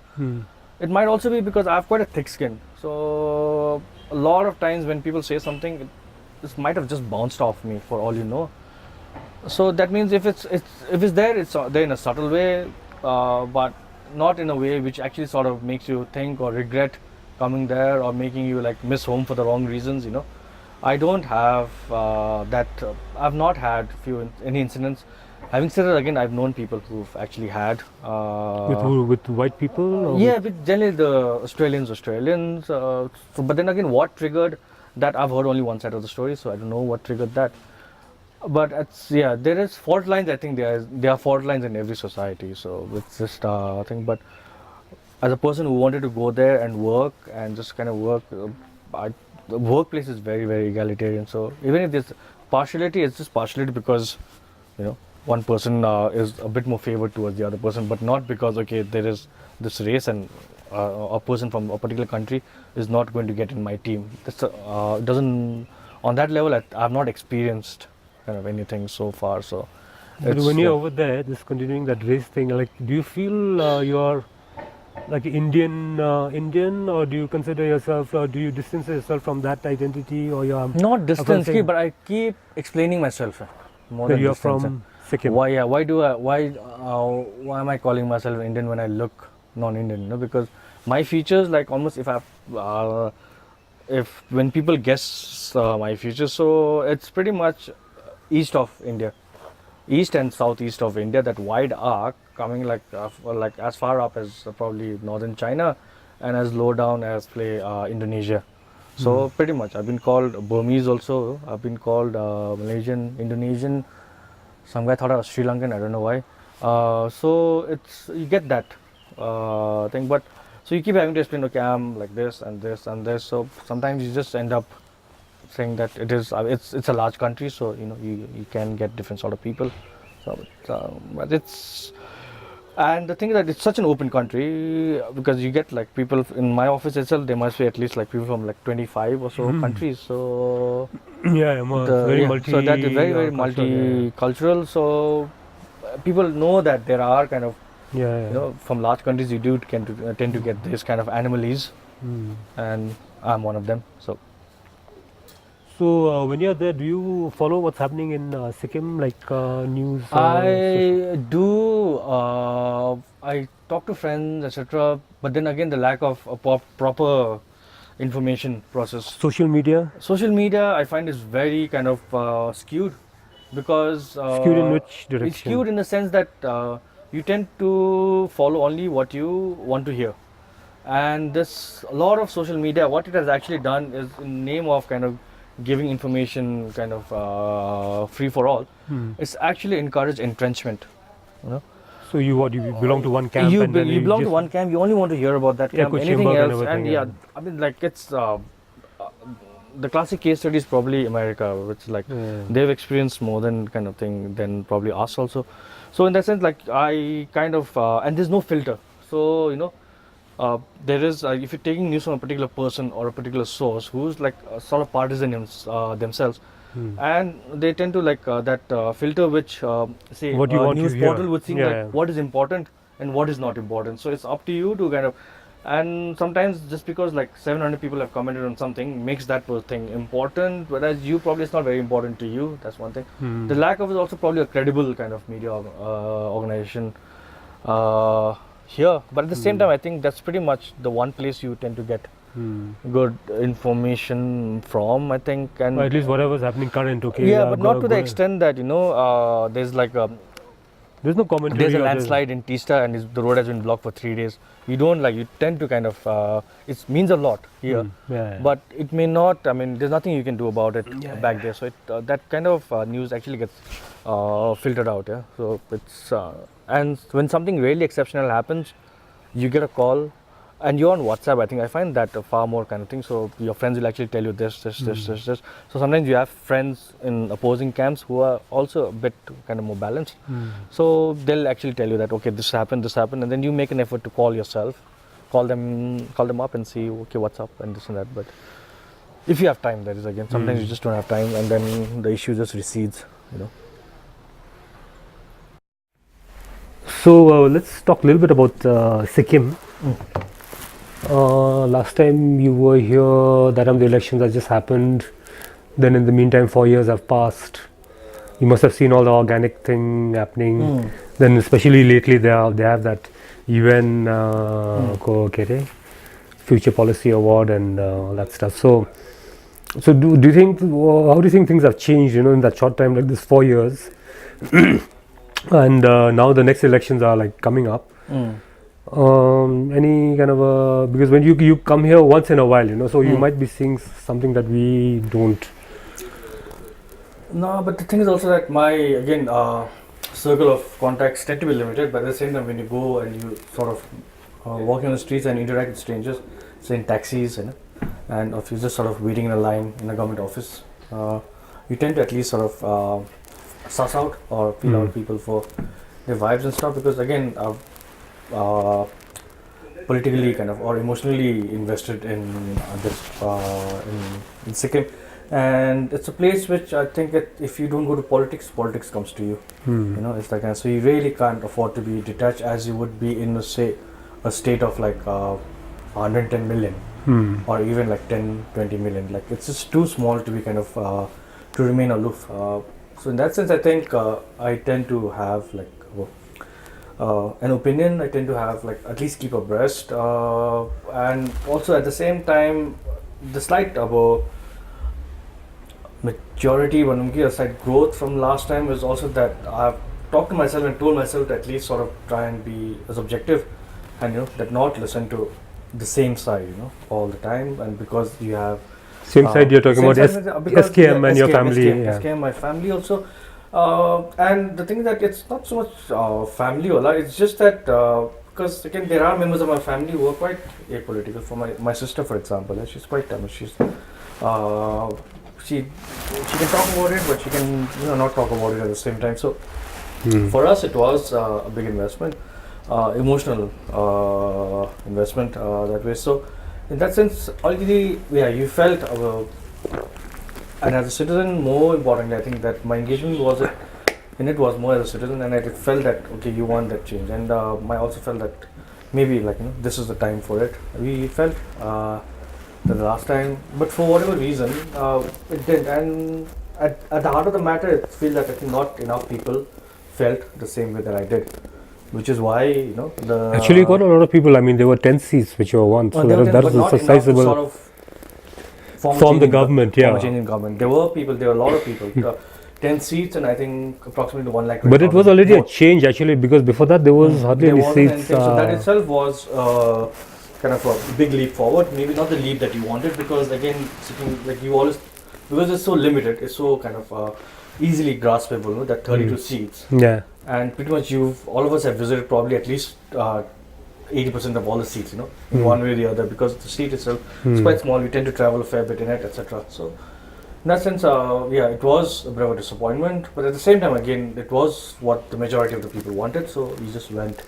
It might also be because I have quite a thick skin. So a lot of times when people say something, this might have just bounced off me for all you know. So that means if it's there, it's there in a subtle way, but not in a way which actually sort of makes you think or regret coming there or making you like miss home for the wrong reasons. I don't have that. I've not had any incidents. Having said that, again, I've known people who've actually had. with who? With white people? Or Yeah, but generally the Australians. But then again, what triggered that? I've heard only one side of the story, so I don't know what triggered that. But there is fault lines. I think there are fault lines in every society. So it's just a thing. But as a person who wanted to go there and work and just kind of work, the workplace is very, very egalitarian. So even if there's partiality, it's just partiality because one person is a bit more favored towards the other person, but not because there is this race and a person from a particular country is not going to get in my team. Doesn't on that level. I've not experienced kind of anything so far. So But when you're over there, just continuing that race thing, like, do you feel you're like Indian, or do you consider yourself, or do you distance yourself from that identity, or you're not distance, saying- but I keep explaining myself more that than you're distance. from Sikkim? Why am I calling myself Indian when I look non-Indian? Because my features, like almost if when people guess my features, so it's pretty much east of India, east and southeast of India. That wide arc coming like as far up as probably northern China, and as low down as Indonesia. So pretty much, I've been called Burmese also. I've been called Malaysian, Indonesian. Some guy thought I was Sri Lankan. I don't know why. So it's you get that thing, but so you keep having to explain. Okay, I'm like this and this and this. So sometimes you just end up saying that it's a large country, so you can get different sort of people. So but it's. And the thing is that it's such an open country because you get like people in my office itself. There must be at least like people from like 25 or so countries. So Yeah, very multi. so that is very cultural, multicultural. So people know that there are kind of yeah. from large countries you do tend to get this kind of anomalies, and I'm one of them. So when you're there, do you follow what's happening in Sikkim, like news? I do. I talk to friends, etc. But then again, the lack of a proper information process. Social media? Social media, I find, is very kind of skewed because Skewed in which direction? It's skewed in the sense that you tend to follow only what you want to hear, and this a lot of social media. What it has actually done is, in name of kind of giving information kind of free for all, it's actually encouraged entrenchment. So you belong to one camp? You belong to one camp. You only want to hear about that camp. Anything else, and I mean, like it's the classic case study is probably America, which like they've experienced more than kind of thing than probably us also. So in that sense, like I kind of and there's no filter. So there is if you're taking news from a particular person or a particular source who's like sort of partisan themselves, and they tend to like that filter which say what you want news to hear. portal would think like what is important and what is not important. So it's up to you to kind of, and sometimes just because like 700 people have commented on something makes that thing important, whereas you probably it's not very important to you. That's one thing. The lack of is also probably a credible kind of media organization here, but at the same time I think that's pretty much the one place you tend to get good information from, I think, and or at least whatever's happening current. Okay. yeah, but not to the extent that there's like there's no commentary. There's a landslide in Teesta and the road has been blocked for 3 days. You don't like, you tend to kind of it means a lot here, but it may not. I mean, there's nothing you can do about it back there. So that kind of news actually gets filtered out. Yeah, so it's and when something really exceptional happens, you get a call. And you're on WhatsApp, I think I find that a far more kind of thing. So your friends will actually tell you this. So sometimes you have friends in opposing camps who are also a bit kind of more balanced. So they'll actually tell you that, okay, this happened, and then you make an effort to call yourself, call them up and see, okay, what's up and this and that. But if you have time, that is again. Sometimes you just don't have time, and then the issue just recedes. So let's talk a little bit about Sikkim. Last time you were here, that time the elections had just happened. Then in the meantime, 4 years have passed. You must have seen all the organic thing happening. Then especially lately, they have that UN Future Policy Award and all that stuff. So do you think? How do you think things have changed? In that short time, like this 4 years, and now the next elections are like coming up. Any kind of because when you come here once in a while, so you might be seeing something that we don't. No, but the thing is also that my circle of contacts tend to be limited. But at the same time, when you go and you sort of walk on the streets and interact with strangers, say in taxis, and if you're just sort of waiting in a line in a government office, you tend to at least sort of suss out or feel out people for their vibes and stuff. Because again, politically kind of or emotionally invested in this in Sikkim, and it's a place which I think if you don't go to politics comes to you. It's like so you really can't afford to be detached as you would be in a state of like 110 million or even like 10-20 million. Like it's just too small to be kind of to remain aloof. So in that sense, I think I tend to have like an opinion. I tend to have like at least keep abreast, and also at the same time, the slight maturity, slight growth from last time is also that I've talked to myself and told myself to at least sort of try and be as objective, and that not listen to the same side, all the time. And because you have Same side you're talking Same about side, because, SKM and your family. SKM, my family also. And the thing is that it's not so much family, it's just that because again there are members of my family who are quite apolitical. For my sister, for example, she's quite Tamil. She can talk about it, but she can not talk about it at the same time. So for us, it was a big investment, emotional investment that way. So in that sense, already you felt. And as a citizen, more importantly, I think that my engagement was was more as a citizen, and I felt that okay, you want that change, and I also felt that maybe this is the time for it. We felt that the last time, but for whatever reason, it did. And at the heart of the matter, I feel that I think not enough people felt the same way that I did, which is why the Actually, you got a lot of people. I mean, there were 10 seats which were won, so that was a sizable. Sort of form the government, form a change in government. There were a lot of people. 10 seats and I think approximately 1 lakh. But it was already a change actually, because before that there was hardly any seats. So that itself was kind of a big leap forward. Maybe not the leap that you wanted, because again, because it's so limited, it's so kind of easily graspable. That 32 seats. Yeah. And pretty much all of us have visited probably at least 80% of all the seats, in one way or the other, because the seat itself is quite small. We tend to travel a fair bit in it, etc. So, in that sense, it was a bit of a disappointment, but at the same time, again, it was what the majority of the people wanted, so we just went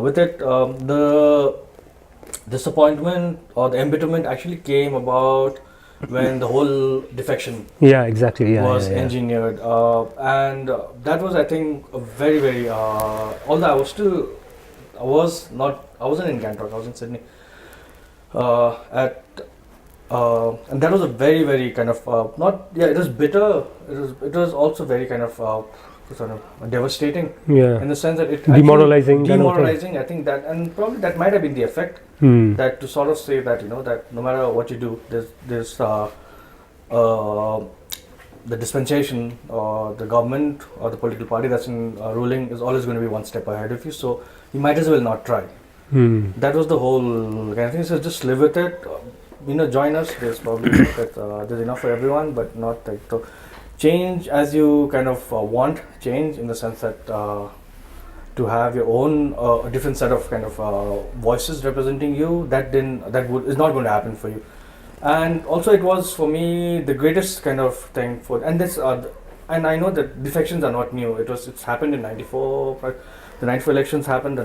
with it. The disappointment or the embitterment actually came about when the whole defection was engineered, and that was, I think, a very, very. Although I wasn't in Gangtok, I was in Sydney. And that was a very, very kind of it was bitter. It was also very kind of devastating. Yeah. In the sense that it demoralizing. I think that, and probably that might have been the effect. That to sort of say that that no matter what you do, there's the dispensation or the government or the political party that's in ruling is always going to be one step ahead of you, so you might as well not try. That was the whole kind of thing. So just live with it. Join us. There's probably there's enough for everyone, but not like so. Change as you kind of want change, in the sense that to have your own a different set of kind of voices representing you. Is not going to happen for you. And also, it was for me the greatest kind of thing and I know that defections are not new. It's happened in '94. The '94 elections happened. The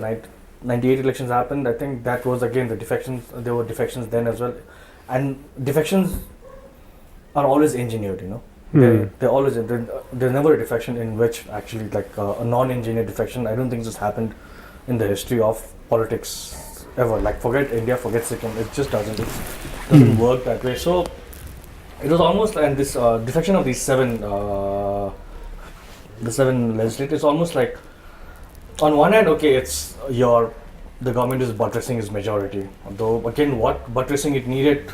'98 elections happened. I think that was again the defections. There were defections then as well, and defections are always engineered. They're always there's never a defection in which actually a non-engineered defection. I don't think this happened in the history of politics ever. Forget India, forget Sikkim. It just doesn't. It doesn't work that way. So it was almost, and this defection of these seven legislators, almost like on one hand, okay, it's the government is buttressing its majority. Though again, what buttressing it needed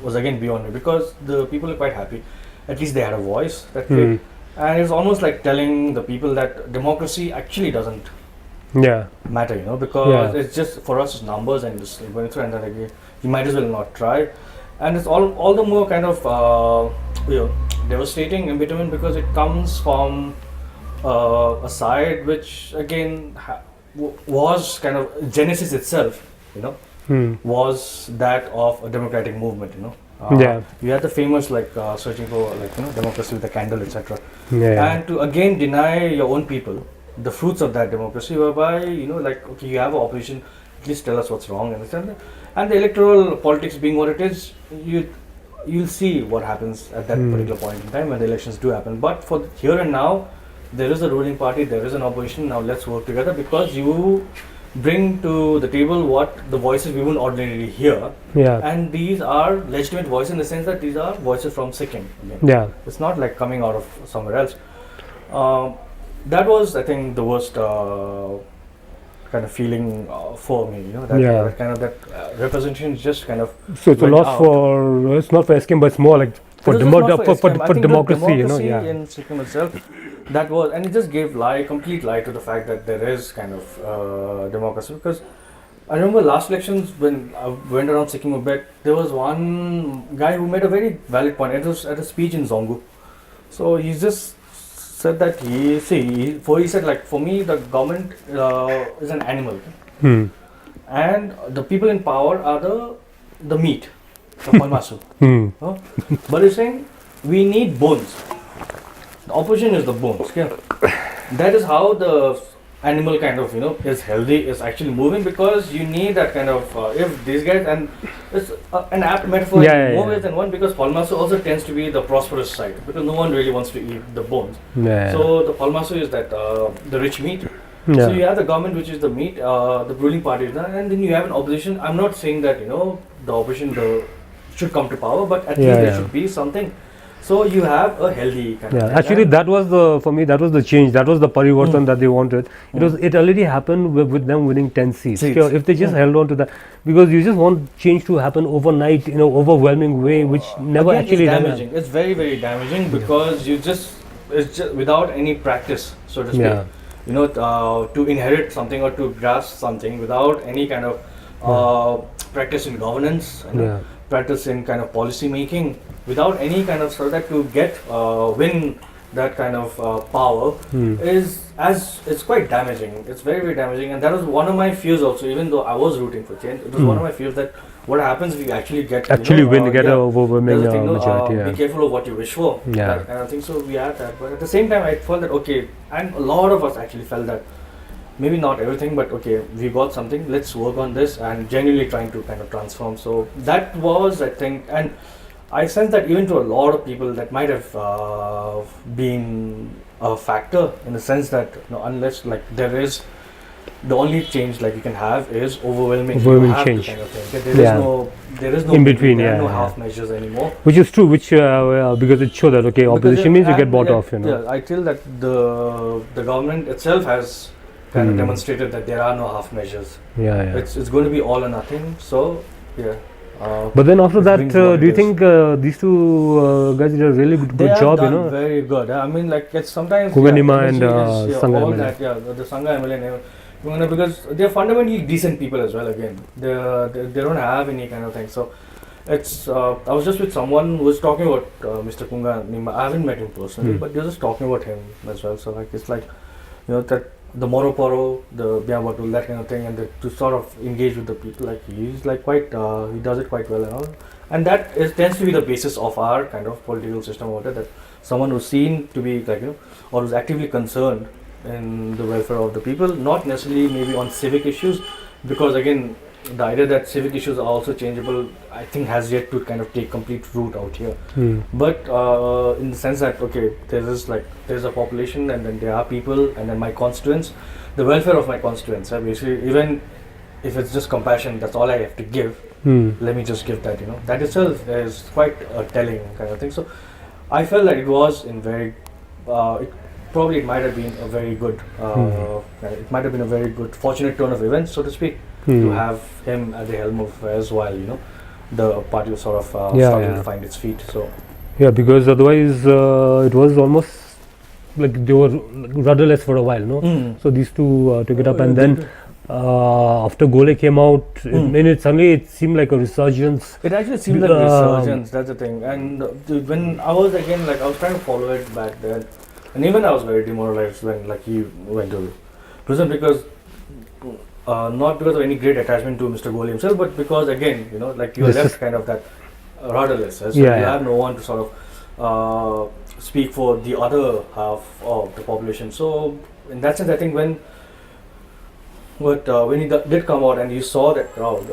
was again beyond me, because the people are quite happy. At least they had a voice that way, and it's almost like telling the people that democracy actually doesn't matter, because it's just for us it's numbers and just going through, and then again you might as well not try, and it's all the more kind of devastating embitterment, because it comes from a side which again was kind of genesis itself, was that of a democratic movement, you had the famous searching for democracy with a candle, etc. And to again deny your own people the fruits of that democracy, whereby okay, you have an opposition, at least tell us what's wrong, and the electoral politics being what it is, you'll see what happens at that particular point in time when the elections do happen. But for here and now, there is a ruling party, there is an opposition. Now let's work together, because you bring to the table what the voices we wouldn't ordinarily hear, and these are legitimate voices in the sense that these are voices from Sikkim. It's not like coming out of somewhere else. That was, I think, the worst kind of feeling for me. That kind of representation is just kind of. So it's a loss for. It's not for Sikkim, but it's more like for democracy. In Sikkim itself, that was, and it just gave complete lie to the fact that there is kind of democracy, because I remember last elections when I went around Sikkim a bit, there was one guy who made a very valid point. It was at a speech in Zongu. So he just said that he said like, for me the government is an animal, Hmm. and the people in power are the meat, the palmasu. Hmm. Huh? But he's saying we need bones. The opposition is the bones. Okay? That is how the animal kind of is healthy, is actually moving, because you need that kind of if these guys, and it's an apt metaphor in more ways than one, because palmasu also tends to be the prosperous side, because no one really wants to eat the bones. Yeah. So the palmasu is that the rich meat. Yeah. So you have the government, which is the meat, the ruling party is that, and then you have an opposition. I'm not saying that the opposition should come to power, but at least there should be something. So you have a healthy kind of thing. Actually, that was for me, that was the change. That was the parivartan that they wanted. It already happened with them winning 10 seats. If they just held on to that, because you just want change to happen overnight in an overwhelming way, which never Again, actually it's happened. damaging. It's very, very damaging, because it's just without any practice, so to speak. Yeah. To inherit something or to grasp something without any kind of practice in governance, practice in kind of policy making, without any kind of sort of that, to get win that kind of power it's quite damaging. It's very, very damaging, and that was one of my fears also. Even though I was rooting for change, it was one of my fears that what happens if you actually get an overwhelming majority. Be careful of what you wish for. That kind of thing. So we had that, but at the same time, I felt that okay, and a lot of us actually felt that maybe not everything, but okay, we got something. Let's work on this and genuinely trying to kind of transform. So that was, I think, and I sense that even to a lot of people that might have been a factor, in the sense that unless like there is the only change like you can have is overwhelming change kind of thing. There is no in between, there are no half measures anymore. Which is true, which because it shows that opposition means you get bought off. Yeah, I feel that the government itself has kind of demonstrated that there are no half measures. It's going to be all or nothing. So but then after that, do you think these two guys did a really good job? Very good. I mean, like it's sometimes Kuganima and Sangha all MLA. that, the Sangha MLA, because they're fundamentally decent people as well. Again, they don't have any kind of thing. So it's I was just with someone who was talking about Mr. Kunga Nima. I haven't met him personally, but they're just talking about him as well. So like it's like that the Moroporo, the Biabatul, that kind of thing, and to sort of engage with the people, like he's like quite he does it quite well and all, and that tends to be the basis of our kind of political system about it, that someone who's seen to be like or who's actively concerned in the welfare of the people, not necessarily maybe on civic issues, because again the idea that civic issues are also changeable, I think has yet to kind of take complete root out here. But in the sense that okay, there's a population, and then there are people, and then my constituents, the welfare of my constituents, basically, even if it's just compassion, that's all I have to give. Let me just give that. That itself is quite a telling kind of thing. So I felt like it was in very it might have been a very good it might have been a very good fortunate turn of events, so to speak, to have him at the helm of as while the party was sort of starting to find its feet. So because otherwise it was almost like they were rudderless for a while, no? So these two took it up, and then after Gole came out, suddenly it seemed like a resurgence. It actually seemed like a resurgence, that's the thing. And when I was I was trying to follow it back then, and even I was very demoralized when he went to prison, because not because of any great attachment to Mr. Gole himself, but because again, you're left kind of that rudderless. So you have no one to sort of speak for the other half of the population. So in that sense, I think when he did come out and you saw that crowd,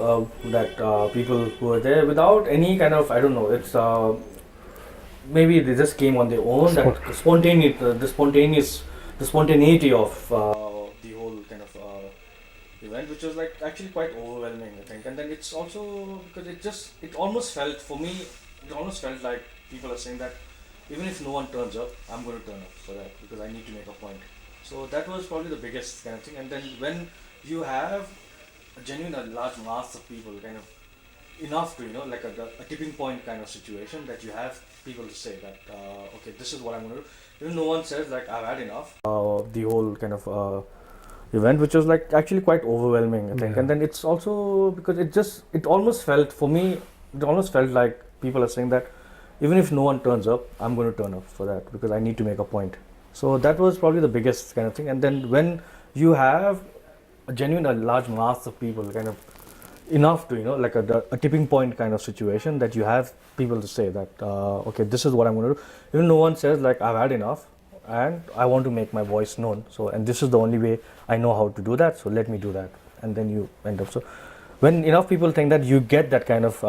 that people who were there without any kind of, I don't know, it's maybe they just came on their own. That the spontaneity of the whole kind of event, which was actually quite overwhelming, I think. And then it's also because it almost felt like people are saying that even if no one turns up, I'm going to turn up for that, because I need to make a point. So that was probably the biggest kind of thing. And then when you have a large mass of people, kind of enough to like a tipping point kind of situation, that you have people to say that okay, this is what I'm going to do. Even no one says like I've had enough. The whole kind of event, which was like actually quite overwhelming, I think. Yeah. And then it's also because it almost felt, for me, it almost felt like people are saying that even if no one turns up, I'm going to turn up for that because I need to make a point. So that was probably the biggest kind of thing. And then when you have a large mass of people, kind of enough to, like a tipping point kind of situation, that you have people to say that, okay, this is what I'm going to do. Even no one says like, I've had enough and I want to make my voice known. So, and this is the only way I know how to do that. So let me do that. And then you end up. So when enough people think that, you get that kind of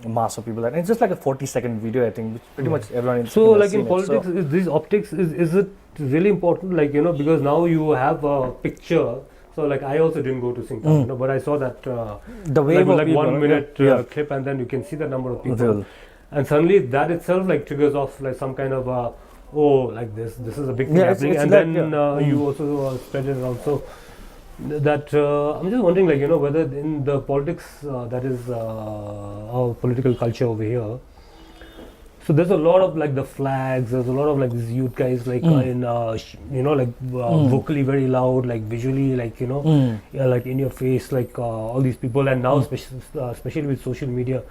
mass of people, and it's just like a 40-second video, I think, which pretty much everyone in So Sikkim has like in seen it. politics, So is these optics, is it really important? Like, because now you have a picture. So like I also didn't go to Sikkim, but I saw that the wave of like people, 1 minute yeah. clip, and then you can see the number of people. Real. And suddenly that itself like triggers off like some kind of like this is a big thing happening, it's and like, then you also spread it around. So that I'm just wondering, like, whether in the politics that is our political culture over here. So there's a lot of like the flags. There's a lot of like these youth guys like vocally very loud, like visually, like yeah, like in your face, like all these people, and now especially with social media,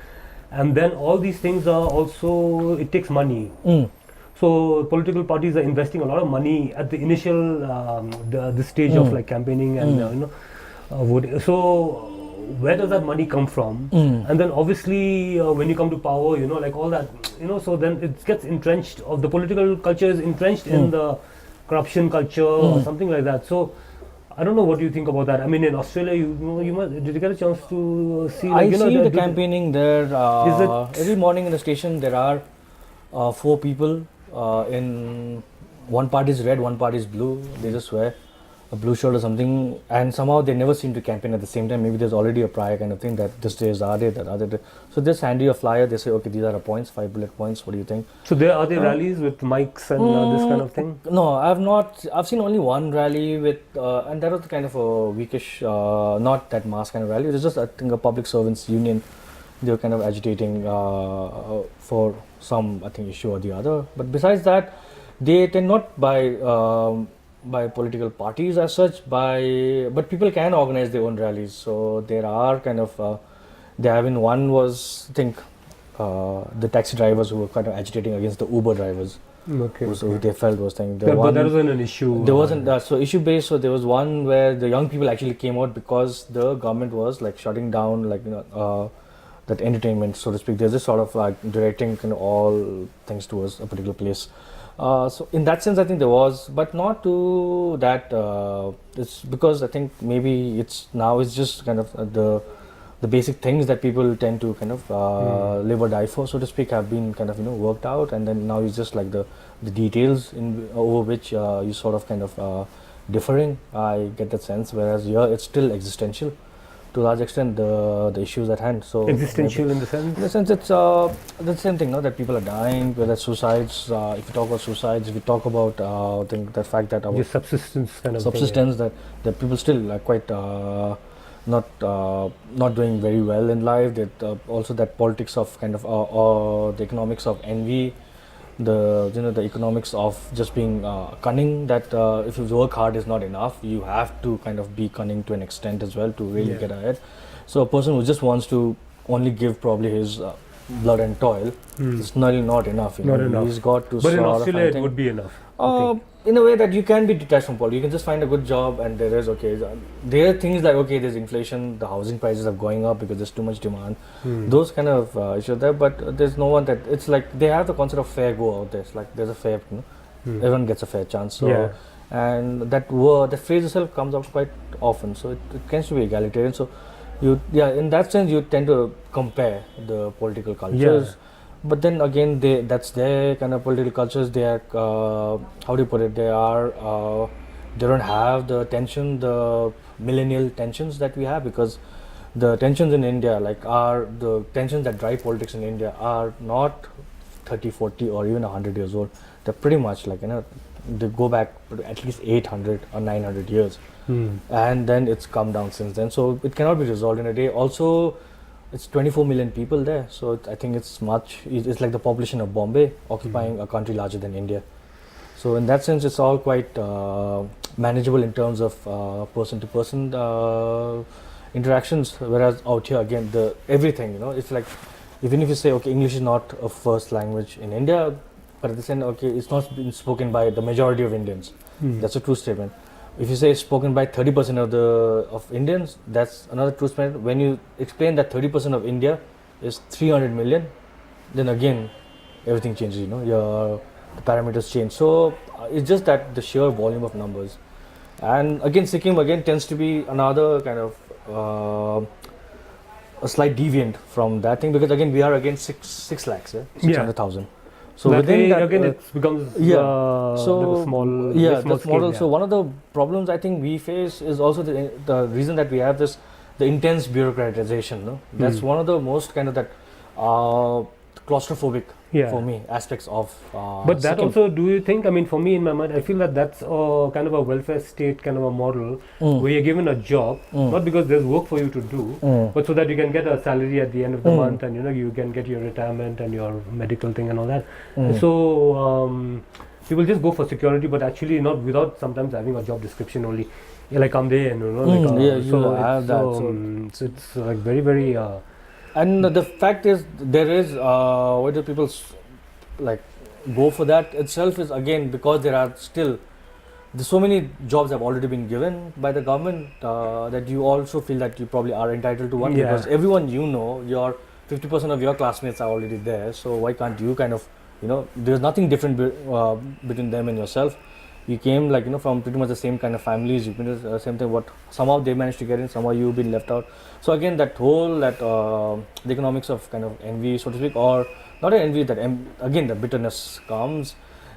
and then all these things are also, it takes money. So political parties are investing a lot of money at the initial the stage of like campaigning and voting. So where does that money come from? And then obviously when you come to power, like all that, so then it gets entrenched, of the political culture is entrenched in the corruption culture or something like that. So I don't know, what do you think about that? I mean, in Australia, you must, did you get a chance to see? Like, I see the campaigning there. Is it Every morning in the station there are 4 people. In one part is red, one part is blue. They just wear a blue shirt or something, and somehow they never seem to campaign at the same time. Maybe there's already a prior kind of thing that this day is our day, that other day. So they just hand you a flyer. They say, okay, these are the points, 5 bullet points. What do you think? So are there rallies with mics and this kind of thing? No, I've not. I've seen only one rally with, and that was kind of a weakish, not that mass kind of rally. It was just, I think, a public servants union. They were kind of agitating for some, I think, issue or the other. But besides that, they tend not by political parties as such, but people can organize their own rallies. So there are kind of, they have in one was, I think, the taxi drivers who were kind of agitating against the Uber drivers. Okay. So they felt was thing. But that wasn't an issue. There wasn't so issue based. So there was one where the young people actually came out because the government was like shutting down, like that entertainment, so to speak. There's this sort of like directing kind of all things towards a particular place. So in that sense, I think there was, but not to that. It's because I think maybe it's just kind of the basic things that people tend to kind of live or die for, so to speak, have been kind of worked out, and then now it's just like the details over which you sort of kind of differing. I get that sense, whereas here it's still existential to a large extent, the issues at hand. So existential in the sense? In the sense, it's the same thing, that people are dying, whether it's suicides. If you talk about suicides, if you talk about I think the fact that our subsistence kind of subsistence thing, that people still are quite not doing very well in life. That also that politics of kind of or the economics of envy, the economics of just being cunning, that if you work hard is not enough, you have to kind of be cunning to an extent as well to really get ahead. So a person who just wants to only give probably his blood and toil, it's not enough. Not enough. He's got to. But in Australia, it would be enough. In a way that you can be detached from politics. You can just find a good job, and there are things like, okay, there's inflation, the housing prices are going up because there's too much demand. Those kind of issues there, but there's no one that, it's like they have the concept of fair go out there. It's like there's a fair, everyone gets a fair chance. So and that phrase itself comes up quite often. So it tends to be egalitarian. So in that sense, you tend to compare the political cultures. Yeah. But then again, that's their kind of political cultures. They are, how do you put it? They don't have the tension, the millennial tensions that we have, because the tensions in India, like the tensions that drive politics in India, are not 30, 40 or even 100 years old. They're pretty much like, they go back at least 800 or 900 years. And then it's come down since then. So it cannot be resolved in a day. Also, it's 24 million people there, so I think it's like the population of Bombay occupying a country larger than India. So in that sense, it's all quite manageable in terms of person-to-person interactions. Whereas out here, again, the everything, it's like even if you say, okay, English is not a first language in India, but at the same, okay, it's not been spoken by the majority of Indians. That's a true statement. If you say it's spoken by 30% of Indians, that's another true statement. When you explain that 30% of India is 300 million, then again, everything changes. The parameters change. So it's just that the sheer volume of numbers. And again, Sikkim again tends to be another kind of a slight deviant from that thing, because again we are again 6 lakhs, 600,000. So that within way, that, again, it becomes so like a small, yeah, small this scale, model. yeah. So one of the problems I think we face is also the reason that we have this, the intense bureaucratization. No? That's one of the most kind of that claustrophobic for me aspects of. But that Sikkim. also, do you think? I mean, for me in my mind, I feel that that's kind of a welfare state kind of a model where you're given a job, not because there's work for you to do, but so that you can get a salary at the end of the month, and you can get your retirement and your medical thing and all that. So people just go for security, but actually not without sometimes having a job description only. Like I'm there, you have that. So it's like very, very. And the fact is, there is why do people like go for that itself is again because there are still so many jobs have already been given by the government that you also feel that you probably are entitled to one, because everyone your 50% of your classmates are already there. So why can't you kind of there's nothing different between them and yourself. You came like from pretty much the same kind of families. You've been the same thing. What somehow they managed to get in, somehow you've been left out. So again, that whole the economics of kind of envy, so to speak, or not an envy, that again the bitterness comes.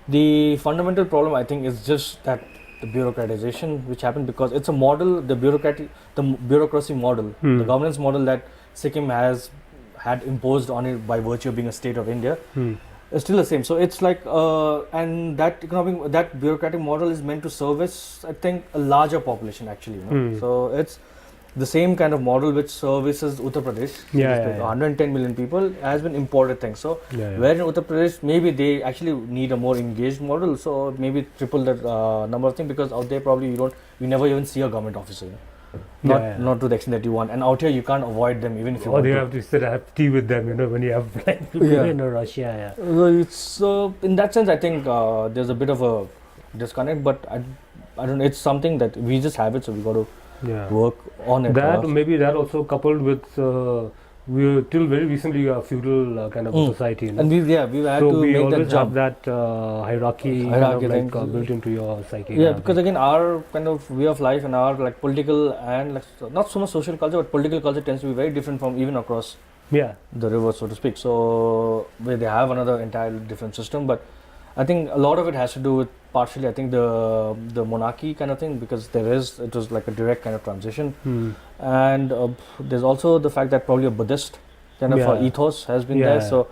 The fundamental problem I think is just that the bureaucratization which happened, because it's a model, the bureaucracy model, the governance model that Sikkim has had imposed on it by virtue of being a state of India. It's still the same. So it's like, and that bureaucratic model is meant to service, I think, a larger population actually. So it's the same kind of model which services Uttar Pradesh. 110 million people has been imported thing. So where in Uttar Pradesh, maybe they actually need a more engaged model. So maybe triple that number of things, because out there probably you never even see a government officer. Not to the extent that you want, and out here you can't avoid them even if you want. Or you have to sit have tea with them, when you have people in Russia. So in that sense, I think there's a bit of a disconnect, but I don't know. It's something that we just have it, so we got to work on it. That maybe that also coupled with we were till very recently a feudal kind of society, and we've had so to we make always that jump. have that hierarchy built into your psyche. Yeah, because again, our kind of way of life and our like political and like not so much social culture, but political culture tends to be very different from even across the river, so to speak. So where they have another entirely different system, but I think a lot of it has to do with partially, I think, the monarchy kind of thing, because it was like a direct kind of transition, and there's also the fact that probably a Buddhist kind of ethos has been there. So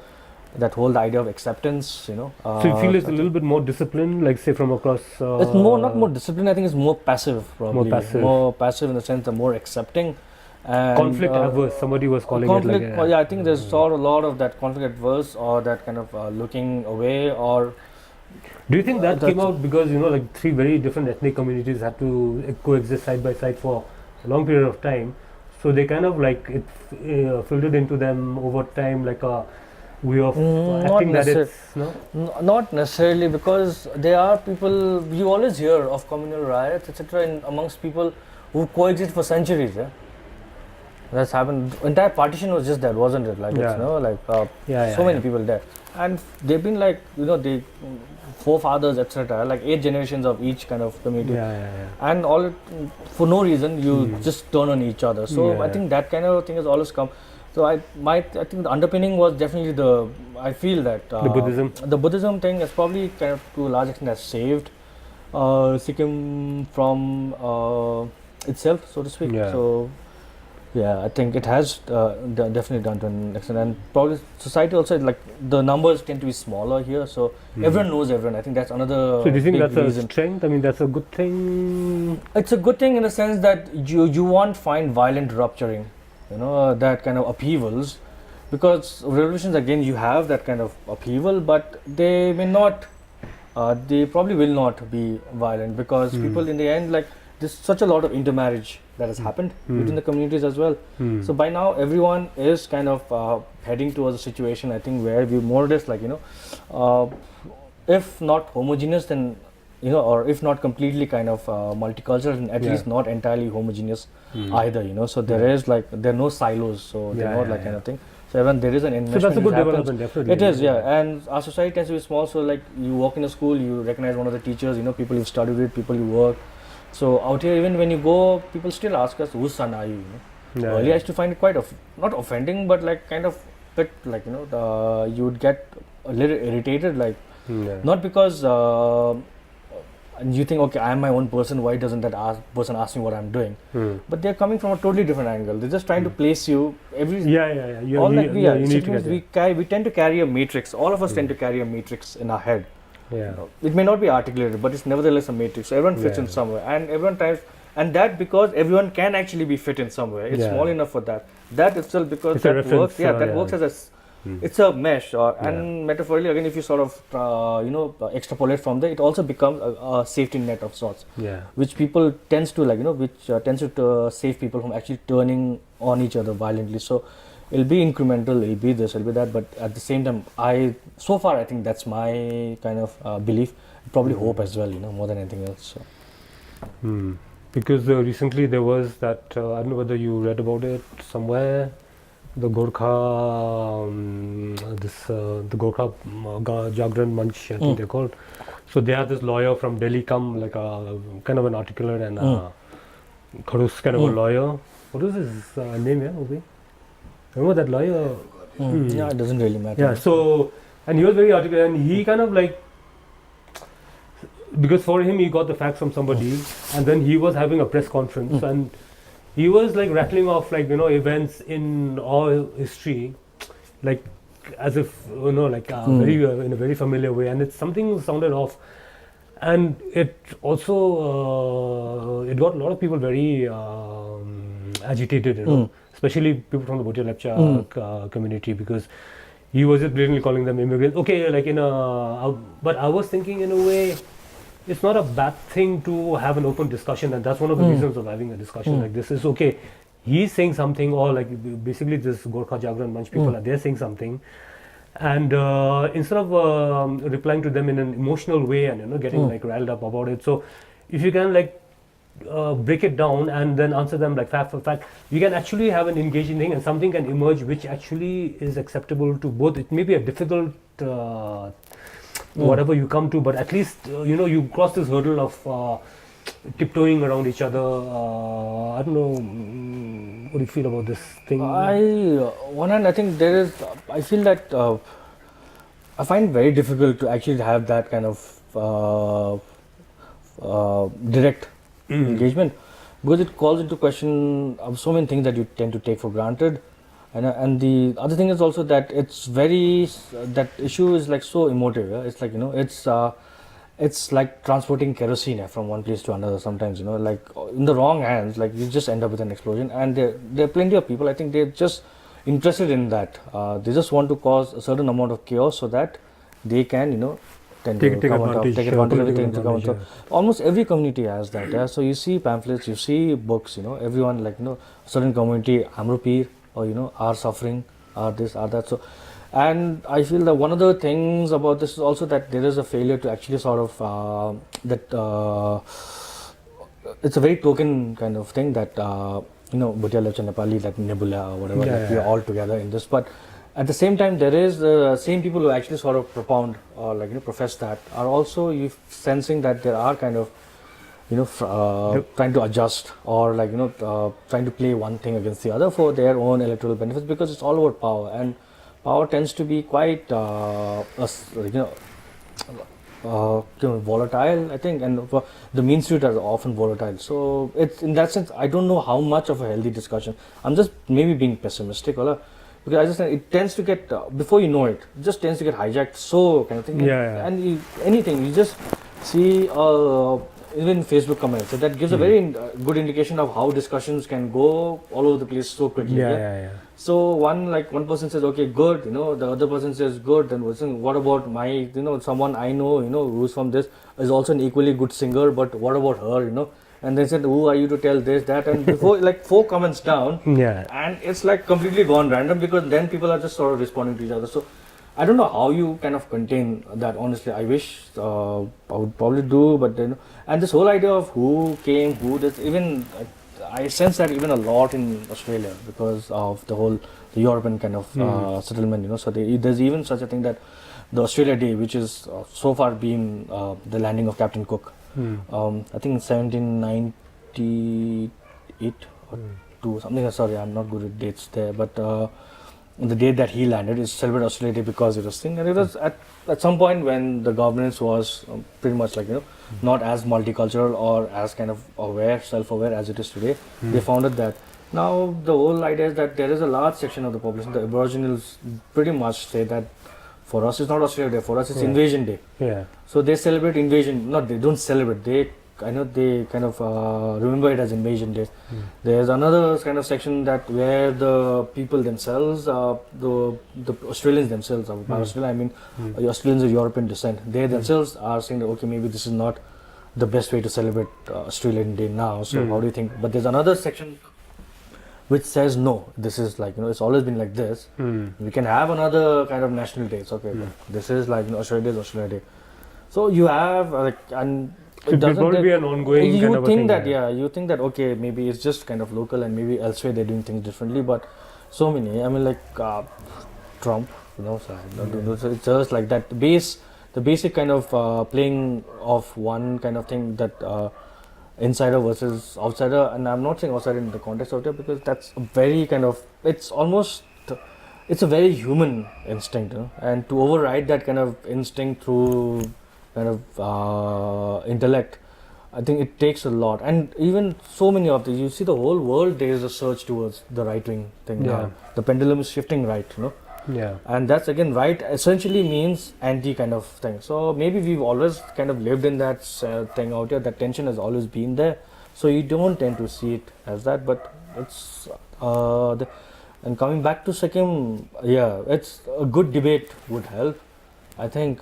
that whole idea of acceptance, so you feel it's a little bit more disciplined, like say from across. It's not more disciplined. I think it's more passive, probably. More passive in the sense the more accepting. And conflict averse, somebody was calling it like. I think there's sort of a lot of that conflict adverse, or that kind of looking away, or. Do you think that came out because like 3 very different ethnic communities had to coexist side by side for a long period of time, so they kind of like it filtered into them over time, like a way of acting that it's not necessarily, because there are people you always hear of communal riots, etc. amongst people who coexist for centuries. That's happened. Entire partition was just there, wasn't it? Like so many people there, and they've been like they forefathers, etc. Like 8 generations of each kind of community, and all for no reason you just turn on each other. So I think that kind of thing has always come. So I think the underpinning was definitely I feel that the Buddhism thing has probably kind of to a large extent has saved Sikkim from itself, so to speak. So. Yeah, I think it has definitely done to an extent, and probably society also, like the numbers tend to be smaller here, so everyone knows everyone. I think that's another. So do you think that's reason. a strength? I mean, that's a good thing. It's a good thing in the sense that you won't find violent rupturing, that kind of upheavals, because revolutions again you have that kind of upheaval, but they may not they probably will not be violent, because people in the end, like, there's such a lot of intermarriage that has happened within the communities as well. So by now everyone is kind of heading towards a situation, I think, where we more or less, like, if not homogeneous, then or if not completely kind of multicultural, and at least not entirely homogeneous either. So there is, like, there are no silos, so they're not like kind of thing. So even there is an investment. So that's a good which happens. development, definitely. It is, yeah. And our society tends to be small, so like you walk in a school, you recognize one of the teachers, people you've studied with, people you work. So out here, even when you go, people still ask us, whose son are you? Earlier I used to find it quite not offending, but like kind of bit like you would get a little irritated, like not because and you think, okay, I am my own person, why doesn't that person ask me what I'm doing? But they're coming from a totally different angle. They're just trying to place you We tend to carry a matrix. All of us tend to carry a matrix in our head. It may not be articulated, but it's nevertheless a matrix. So everyone fits in somewhere, and everyone tries, and that because everyone can actually be fit in somewhere. It's small enough for that. That itself, because it's that works. That works as a it's a mesh, and metaphorically, again, if you sort of extrapolate from there, it also becomes a safety net of sorts, which people tends to tends to save people from actually turning on each other violently. So it'll be incremental, it'll be this, it'll be that, but at the same time, I think that's my kind of belief, probably hope as well, more than anything else. So. Because recently there was that, I don't know whether you read about it somewhere, the Gorkha, the Gorkha Jagran Manch, I think they're called. So they had this lawyer from Delhi come, like a kind of an articulate and Kharus kind of a lawyer. What was his name? Remember that lawyer? Yeah, it doesn't really matter. Yeah. So, and he was very articulate, and he kind of like, because for him he got the facts from somebody, and then he was having a press conference and he was like rattling off like events in all history, like as if like very in a very familiar way, and it's something sounded off, and it also it got a lot of people very agitated, especially people from the Bhutia Lepcha community, because he was just blatantly calling them immigrants. Okay, like but I was thinking in a way, it's not a bad thing to have an open discussion, and that's one of the reasons of having a discussion like this. Is okay, he's saying something, or like basically this Gorkha Jagran Manch people are there saying something, and instead of replying to them in an emotional way and getting like riled up about it, so if you can like break it down and then answer them like fact for fact, you can actually have an engaging thing, and something can emerge which actually is acceptable to both. It may be a difficult whatever you come to, but at least you cross this hurdle of tiptoeing around each other. I don't know, what do you feel about this thing? One hand, I think I feel that I find it very difficult to actually have that kind of direct engagement, because it calls into question so many things that you tend to take for granted. And the other thing is also that it's that issue is like so emotive. It's like it's like transporting kerosene from one place to another. Sometimes like in the wrong hands, like you just end up with an explosion. And there are plenty of people, I think, they're just interested in that. They just want to cause a certain amount of chaos so that they can take advantage of everything. Almost every community has that. So you see pamphlets, you see books. Everyone like certain community, Amrupir, or are suffering, are this, are that. So, and I feel that one of the things about this is also that there is a failure to actually sort of it's a very token kind of thing that Bhutia Lepcha Nepali, like Nebula or whatever, we are all together in this. But at the same time, there is the same people who actually sort of propound or profess that are also sensing that there are kind of trying to adjust or trying to play one thing against the other for their own electoral benefits, because it's all about power, and power tends to be quite volatile, I think, and the mean street are often volatile. So it's in that sense, I don't know how much of a healthy discussion. I'm just maybe being pessimistic, because I just it tends to get before you know it just tends to get hijacked. So kind of thing. And anything you just see. Even Facebook comments, so that gives a very good indication of how discussions can go all over the place so quickly. So one person says okay good, the other person says good, then what about my, someone I know, who's from this is also an equally good singer, but what about her. And they said, who are you to tell this, that, and before like 4 comments down, Yeah. and it's like completely gone random, because then people are just sort of responding to each other. So I don't know how you kind of contain that. Honestly, I wish I would probably do, but then, and this whole idea of who came, who did, even I sense that even a lot in Australia because of the European kind of settlement. So there's even such a thing that the Australia Day, which is so far been the landing of Captain Cook. I think in 1798 or 2 something. Sorry, I'm not good at dates there, but the date that he landed is celebrated Australia Day because it was thing, and it was at some point when the governance was pretty much like not as multicultural or as kind of self-aware as it is today. They founded that. Now the whole idea is that there is a large section of the population, the Aboriginals, pretty much say that for us it's not Australia Day, for us it's Invasion Day. Yeah. So they celebrate invasion. Not they don't celebrate. They kind of remember it as Invasion Day. There's another kind of section that where the people themselves, the Australians themselves, by Australia I mean Australians of European descent, they themselves are saying that okay, maybe this is not the best way to celebrate Australian Day now. So how do you think? But there's another section which says no, this is like it's always been like this. We can have another kind of national day. It's okay, but this is like Australia Day is Australia Day. So you have and So it will probably be an ongoing kind of a thing. You think that okay, maybe it's just kind of local and maybe elsewhere they're doing things differently, but so many. I mean, like Trump, so it's just like that. The basic kind of playing of one kind of thing that insider versus outsider, and I'm not saying outsider in the context of it because that's a very kind of it's a very human instinct, and to override that kind of instinct through kind of intellect, I think it takes a lot. And even so many of these, you see the whole world there is a surge towards the right wing thing now. The pendulum is shifting right, Yeah. and that's again right essentially means anti kind of thing. So maybe we've always kind of lived in that thing out here, that tension has always been there, so you don't tend to see it as that. But it's and coming back to Sikkim, it's a good debate would help, I think,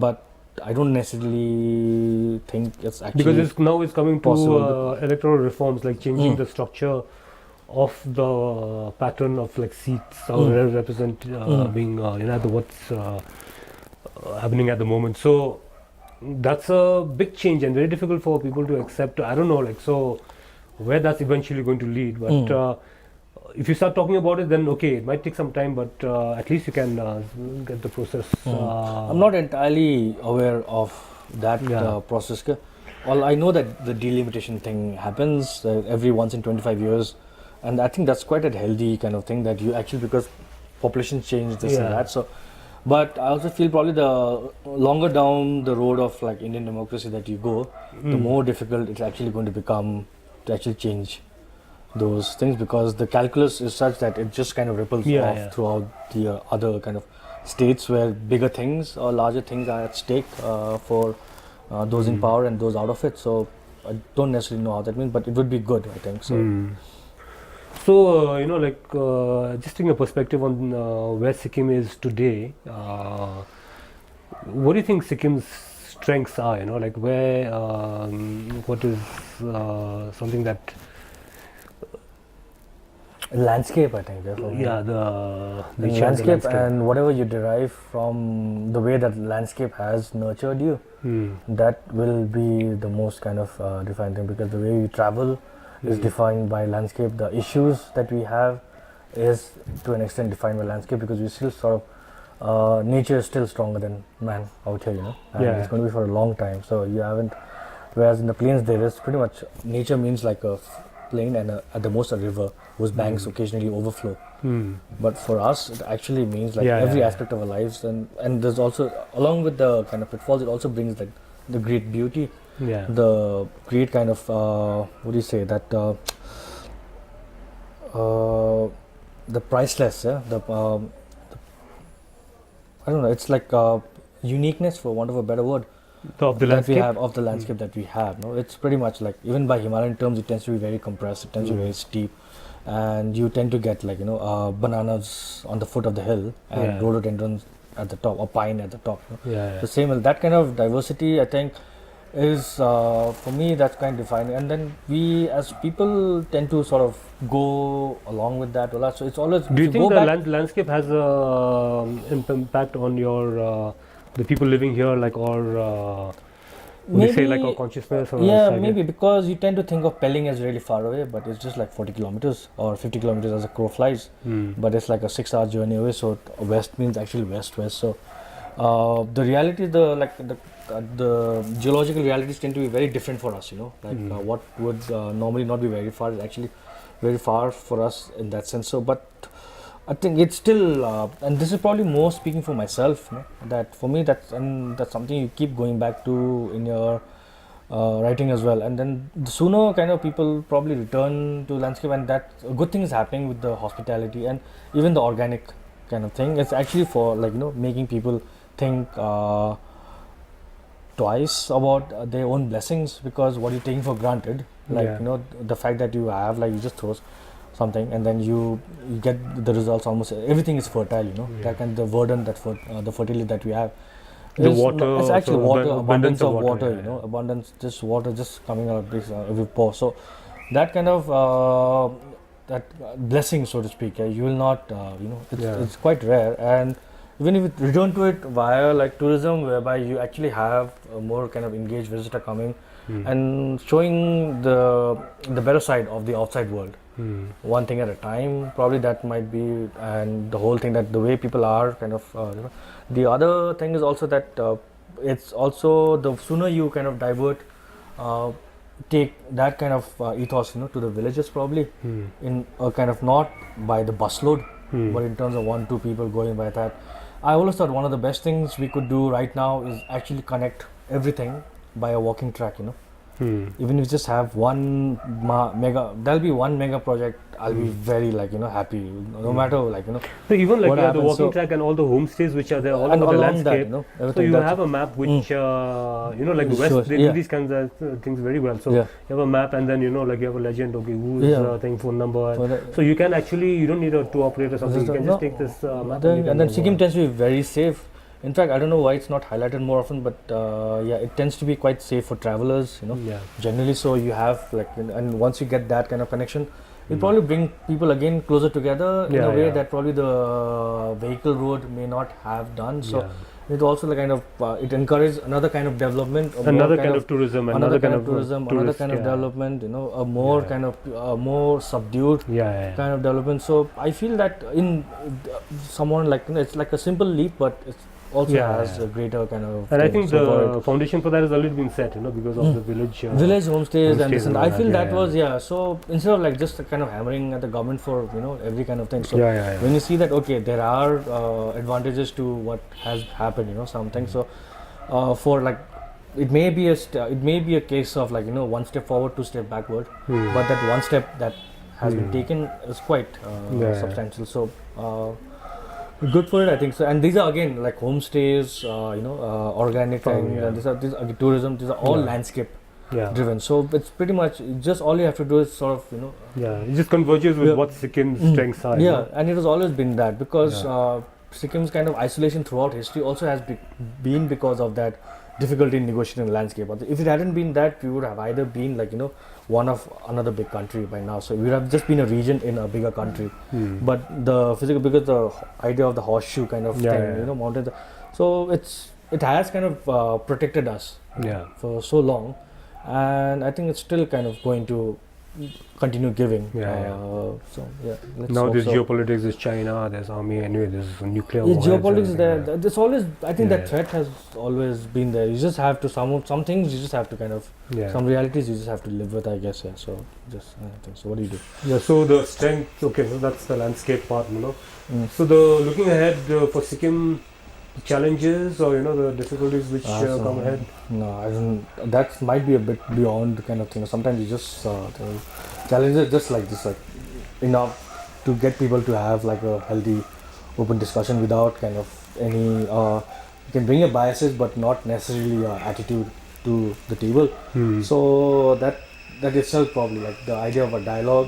but I don't necessarily think it's actually Because it's coming possible. to electoral reforms, like changing the structure of the pattern of like seats or represent being what's happening at the moment. So that's a big change and very difficult for people to accept. I don't know, like, so where that's eventually going to lead, but if you start talking about it, then okay, it might take some time, but at least you can get the process. I'm not entirely aware of that process. Well, I know that the delimitation thing happens every once in 25 years, and I think that's quite a healthy kind of thing that you actually, because population change this and that. So, but I also feel probably the longer down the road of like Indian democracy that you go, the more difficult it's actually going to become to actually change those things, because the calculus is such that it just kind of ripples off throughout the other kind of states where bigger things or larger things are at stake for those in power and those out of it. So I don't necessarily know how that means, but it would be good, I think. So, So just taking a perspective on where Sikkim is today, what do you think Sikkim's strengths are? Like where, what is something that landscape, I think. the landscape and whatever you derive from the way that landscape has nurtured you, that will be the most kind of defined thing, because the way we travel is defined by landscape. The issues that we have is to an extent defined by landscape, because we still sort of nature is still stronger than man out here, and it's going to be for a long time. So you haven't, whereas in the plains there is pretty much nature means like a plain and at the most a river whose banks occasionally overflow. But for us it actually means like every aspect of our lives, and there's also, along with the kind of pitfalls, it also brings like the great beauty, the great kind of what do you say, that the priceless, the I don't know, it's like uniqueness, for want of a better word, of the that landscape. we have, of the landscape that we have. No, it's pretty much like, even by Himalayan terms, it tends to be very compressed, it tends to be very steep, and you tend to get like bananas on the foot of the hill and Yeah. rhododendrons at the top or pine at the top. Yeah. The same, that kind of diversity, I think, is for me that's kind of defining. And then we as people tend to sort of go along with that a lot. So it's always. Do you if think go the back- landscape has a impact on your the people living here, like, or would you say like our consciousness? Or Yeah, idea? maybe because you tend to think of Pelling as really far away, but it's just like 40 kilometers or 50 kilometers as a crow flies. But it's like a 6-hour journey away. So west means actually west-west. So the reality, the geological realities tend to be very different for us. What would normally not be very far is actually very far for us in that sense. So, but I think it's still, and this is probably more speaking for myself, that for me that's something you keep going back to in your writing as well. And then the sooner kind of people probably return to landscape, and that a good thing is happening with the hospitality and even the organic kind of thing. It's actually for making people think twice about their own blessings, because what you're taking for granted, the fact that you have, like, you just throw something and then you get the results. Almost everything is fertile, that kind of the verdant, the fertility that we have, The is water, it's actually also water, abundance abundance of of water, water, yeah. abundance, just water just coming out of this every pore. So that kind of that blessing, so to speak, you will not it's quite rare. And even if you return to it via like tourism, whereby you actually have a more kind of engaged visitor coming and showing the better side of the outside world, one thing at a time, probably that might be. And the whole thing, that the way people are kind of the other thing is also that it's also the sooner you kind of divert, take that kind of ethos to the villages, probably in a kind of, not by the busload, but in terms of 1-2 people going by that. I always thought one of the best things we could do right now is actually connect everything by a walking track. Even if you just have one there'll be one mega project, I'll be very happy, no matter So even like what the happens, walking so- track and all the homestays which are there all and over the along that, landscape. So everything you that's- have a map which like the West, Shows, they do yeah. these kinds of things very well. So Yeah. you have a map, and then like you have a legend. Okay, who's Yeah. thing, phone number. For the- So you can actually, you don't need a tour operator or something. You can just No. take this map. And you then, can and then move Sikkim on. tends to be very safe. In fact, I don't know why it's not highlighted more often, but it tends to be quite safe for travelers. Yeah. Generally, so you have and once you get that kind of connection, it probably bring people again closer together in Yeah, a way yeah. that probably the vehicle road may not have done. So Yeah. it also kind of it encourages another kind of development, a more Another kind of tourism, another kind of tourism, another tourist, kind of yeah. development. A more Yeah. kind of more subdued Yeah. kind of development. So I feel that in someone like it's like a simple leap, but it also Yeah, has yeah. a greater kind of. And I thing. think So for the foundation for that has already been set, because of the village. village homestays and this, and I that, feel yeah, that yeah. was So instead of like just kind of hammering at the government for every kind of thing. So Yeah. when you see that there are advantages to what has happened, something. So for like. It may be a case of like one step forward, 2 step backward, but that one step that has been taken is quite Yeah. substantial. So good for it, I think. So, and these are again like homestays, organic, and these are tourism. These are all Yeah. landscape Yeah. driven. So it's pretty much just all you have to do is sort of Yeah. It just converges with Yeah. what Sikkim's strengths are. yeah, and it has always been that, because Sikkim's kind of isolation throughout history also has been because of that difficulty in negotiating the landscape. If it hadn't been that, we would have either been like one of another big country by now. So we would have just been a region in a bigger country. But the physical, because the idea of the horseshoe kind of thing, mountains. So it has kind of protected us Yeah. for so long, and I think it's still kind of going to continue giving. So let's Now hope there's so. geopolitics, there's China, there's army, anyway, there's nuclear Yeah, war. geopolitics is there. Yeah. There's always, I think Yeah. that threat has always been there. You just have to some things you just have to kind of Yeah. some realities you just have to live with, I guess. Yeah. So just I think so. What do you do? Yeah, so the strength, okay, so that's the landscape part, Mm. So the looking ahead for Sikkim, challenges or the difficulties which So, come ahead. No, I don't. That might be a bit beyond the kind of thing. Sometimes you just challenges just like this, like enough to get people to have like a healthy, open discussion without kind of any. You can bring your biases, but not necessarily your attitude to the table. So that itself probably like the idea of a dialogue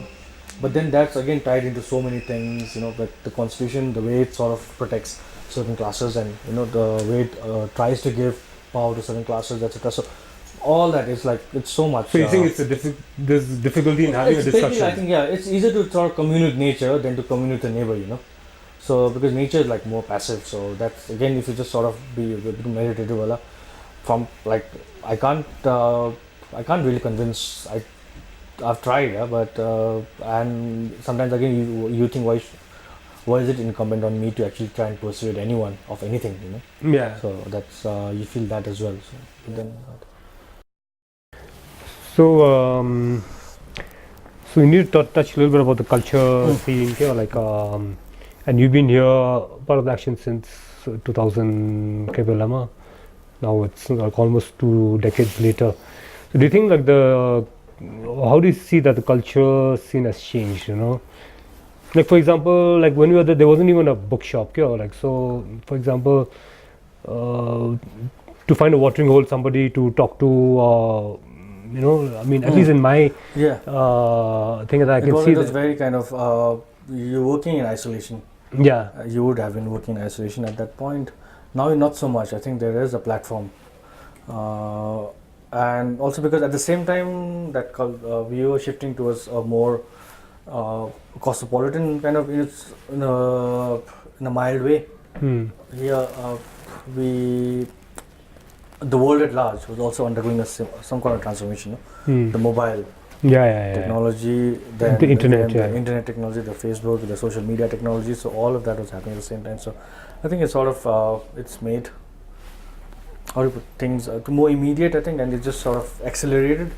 But then that's again tied into so many things, you know, that the constitution, the way it sort of protects certain classes, and you know the way it tries to give power to certain classes, etc. So all that is like it's so much. So you think it's there's difficulty in having a it's basically, discussion? I think, yeah, it's easier to sort of commune with nature than to commune with a neighbor, you know. So because nature is like more passive, so that's again if you just sort of be a bit meditative, wala, from like I can't really convince. I've tried, yeah, but and sometimes again you think why is it incumbent on me to actually try and persuade anyone of anything, you know? Yeah. So that's you feel that as well. So but then. So, so you need to touch a little bit about the culture scene here, like, and you've been here part of the action since 2000 Kebalama. Now it's like almost 2 decades later. So do you think like how do you see that the culture scene has changed? You know, like for example, like when we were there wasn't even a bookshop here. Like so, for example, to find a watering hole, somebody to talk to. You know, I mean, at least in my thing that I can see it was very kind of you're working in isolation. Yeah, You would have been working in isolation at that point. Now not so much. I think there is a platform, and also because at the same time that we were shifting towards a more cosmopolitan kind of in a mild way. Here the world at large was also undergoing some kind of transformation. No? The mobile technology, then the internet, the internet technology, the Facebook, the social media technology. So all of that was happening at the same time. So I think it's sort of it's made how to put things more immediate. I think, and it just sort of accelerated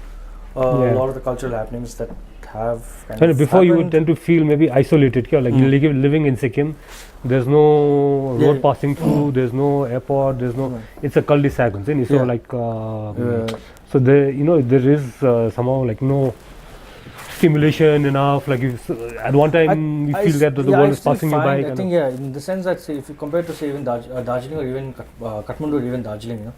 a lot of the cultural happenings that have. And before you would tend to feel maybe isolated, like you're living in Sikkim. There's no road passing through. There's no airport. There's no. It's a cul-de-sac, so like. So there, there is somehow like no stimulation enough. Like at one time you feel that the world is passing you by. I think in the sense that say if you compare to say even Darjeeling or even Kathmandu or even Darjeeling,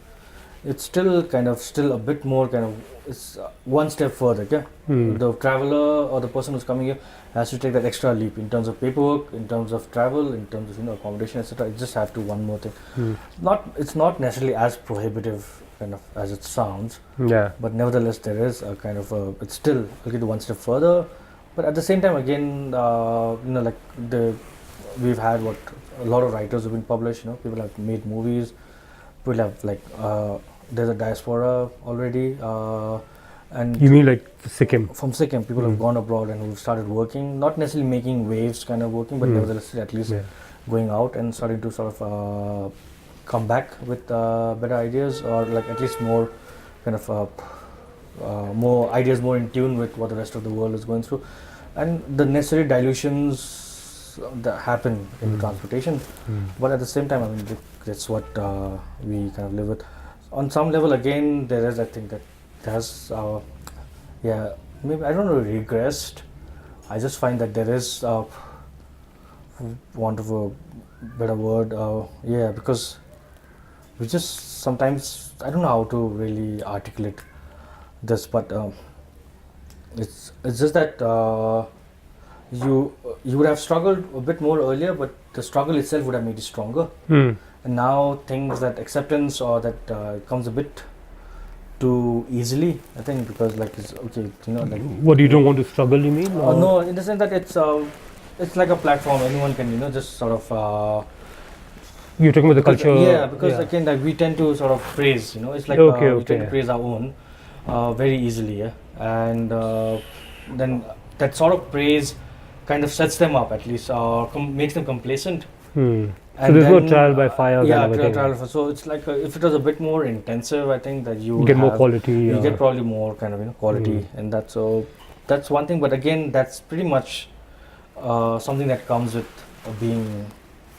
it's still a bit more kind of it's one step further. The traveler or the person who's coming here has to take that extra leap in terms of paperwork, in terms of travel, in terms of accommodation, etc. It just have to one more thing. It's not necessarily as prohibitive kind of as it sounds. But nevertheless, there is a kind of it's still one step further. But at the same time, again, like we've had a lot of writers have been published. People have made movies. People have like there's a diaspora already. And you mean like Sikkim? From Sikkim, people have gone abroad and who've started working, not necessarily making waves kind of working, but nevertheless at least going out and starting to sort of come back with better ideas, or like at least more kind of more ideas more in tune with what the rest of the world is going through, and the necessary dilutions that happen in transportation. But at the same time, I mean, that's what we kind of live with. On some level, again, there is, I think that has maybe I don't know, regressed. I just find that there is want of a better word, because we just sometimes, I don't know how to really articulate this, but it's just that you would have struggled a bit more earlier, but the struggle itself would have made you stronger. And now things that acceptance or that comes a bit too easily, I think, because like it's okay, like what, you don't want to struggle, you mean? No, in the sense that it's like a platform, anyone can just sort of you're talking about the culture. Because again, like we tend to sort of praise, it's like we tend to praise our own very easily, and then that sort of praise kind of sets them up, at least makes them complacent. So there's no trial by fire. So it's like if it was a bit more intensive, I think that you get more quality. You get probably more kind of quality, and that's one thing. But again, that's pretty much something that comes with being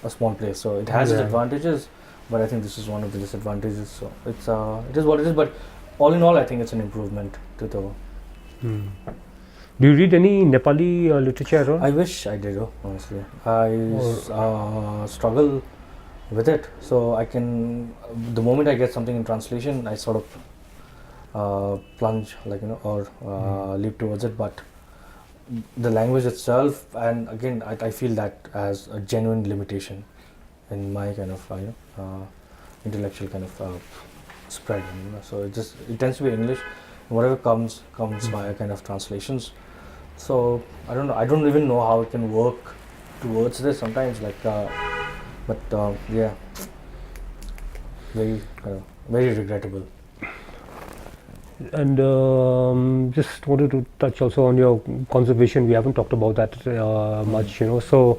a small place. So it has its advantages, but I think this is one of the disadvantages. So it is what it is. But all in all, I think it's an improvement to the. Do you read any Nepali literature at all? I wish I did, honestly. I struggle with it. So I can, the moment I get something in translation, I sort of plunge, like, or leap towards it. But the language itself, and again I feel that as a genuine limitation in my kind of intellectual kind of spread. So it tends to be English. Whatever comes via kind of translations. So I don't know. I don't even know how it can work towards this sometimes. Yeah, very regrettable. And just wanted to touch also on your conservation. We haven't talked about that much, So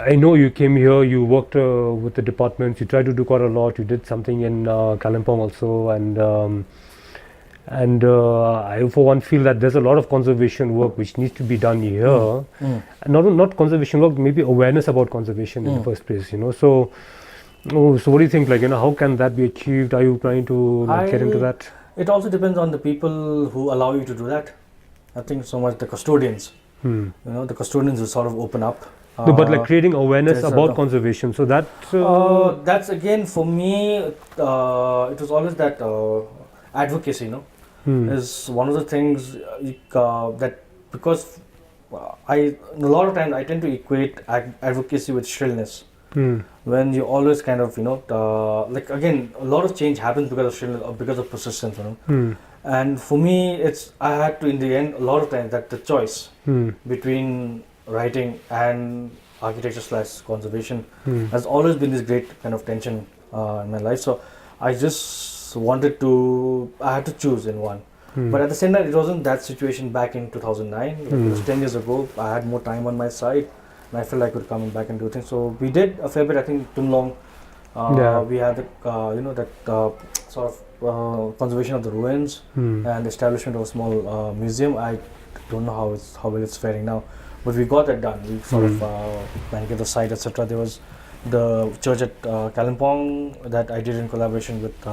I know you came here, you worked with the departments, you tried to do quite a lot. You did something in Kalimpong also, and I for one feel that there's a lot of conservation work which needs to be done here. And not conservation work, maybe awareness about conservation in the first place, So what do you think? How can that be achieved? Are you trying to get into that? It also depends on the people who allow you to do that. I think so much the custodians. The custodians will sort of open up. No, but creating awareness about conservation. So that that's again for me. It was always that advocacy. Is one of the things that because a lot of times I tend to equate advocacy with shrillness. When you always kind of again a lot of change happens because of shrillness or because of persistence. And for me, I had to in the end a lot of times that the choice between writing and architecture/conservation has always been this great kind of tension in my life. So I just wanted to. I had to choose in one. But at the same time, it wasn't that situation back in 2009. It was 10 years ago. I had more time on my side, and I felt I could come back and do things. So we did a fair bit. I think Tumlong. We had that sort of conservation of the ruins and establishment of a small museum. I don't know how well it's faring now, but we got that done. We sort of managed the site, etc. There was the church at Kalimpong that I did in collaboration with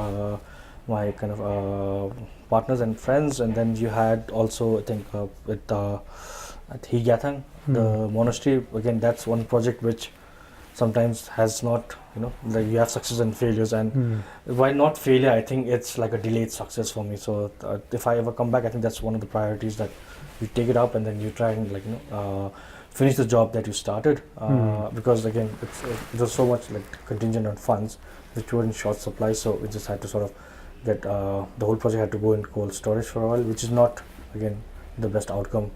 my kind of partners and friends, and then you had also I think with at Higyathang, the monastery. Again, that's one project which sometimes has not, you have success and failures, and why not failure? I think it's like a delayed success for me. So if I ever come back, I think that's one of the priorities, that you take it up and then you try and finish the job that you started, because again it was so much contingent on funds which were in short supply, so we just had to sort of get the whole project had to go in cold storage for a while, which is not again the best outcome.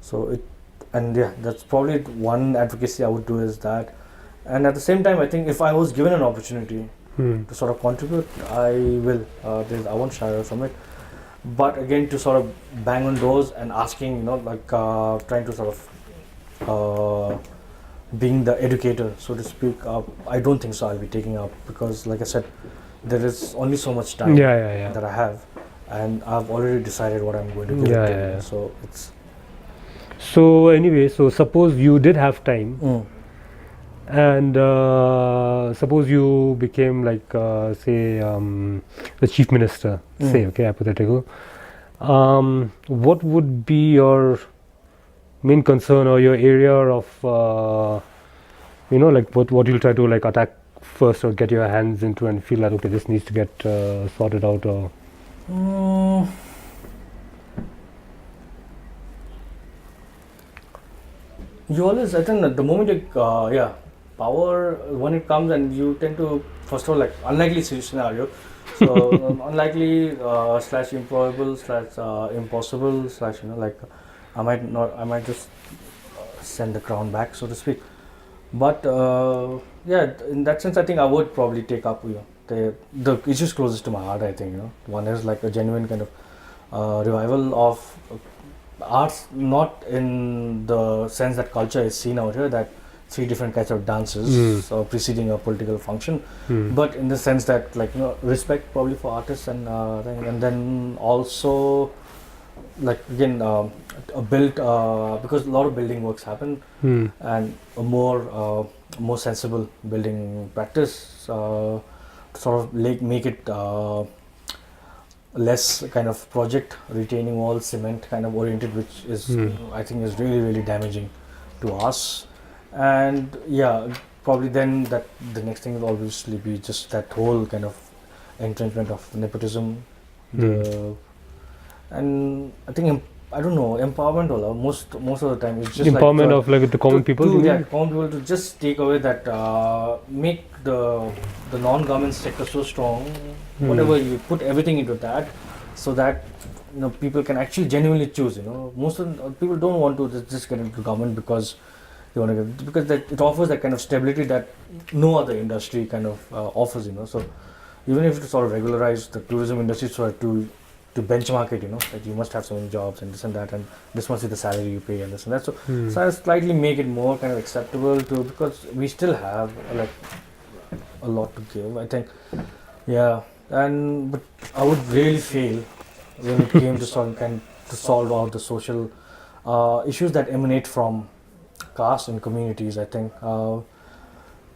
So that's probably one advocacy I would do, is that. And at the same time, I think if I was given an opportunity to sort of contribute, I will. I won't shy away from it. But again, to sort of bang on doors and asking, trying to sort of being the educator, so to speak, I don't think so. I'll be taking up, because, like I said, there is only so much time that I have, and I've already decided what I'm going to do. So it's. So anyway, so suppose you did have time. And suppose you became say the chief minister, say, okay, hypothetical. What would be your main concern or your area of what you'll try to attack first or get your hands into and feel like, okay, this needs to get sorted out? Or you always, I think that the moment you power, when it comes, and you tend to, first of all, unlikely scenario, so unlikely / improbable / impossible / I might just send the crown back, so to speak. But in that sense, I think I would probably take up the issues closest to my heart. I think one is a genuine kind of revival of arts, not in the sense that culture is seen out here, that 3 different kinds of dances preceding a political function, but in the sense that respect probably for artists, and then also again built because a lot of building works happen, and a more sensible building practice, sort of make it less kind of project retaining wall cement kind of oriented, which is I think is really, really damaging to us. And probably then that the next thing will obviously be just that whole kind of entrenchment of nepotism, and I think I don't know, empowerment or most of the time it's just Empowerment like of like the common people. you yeah, mean? common people to just take away that make the non-government sector so strong. Whatever you put everything into that, so that people can actually genuinely choose. Most of people don't want to just get into government because they want to get, because that it offers that kind of stability that no other industry kind of offers. So even if to sort of regularize the tourism industry so to benchmark it, that you must have so many jobs and this and that, and this must be the salary you pay and this and that. So I slightly make it more kind of acceptable to, because we still have like a lot to give, I think. Yeah, but I would really fail when it came to solve out the social issues that emanate from caste and communities. I think a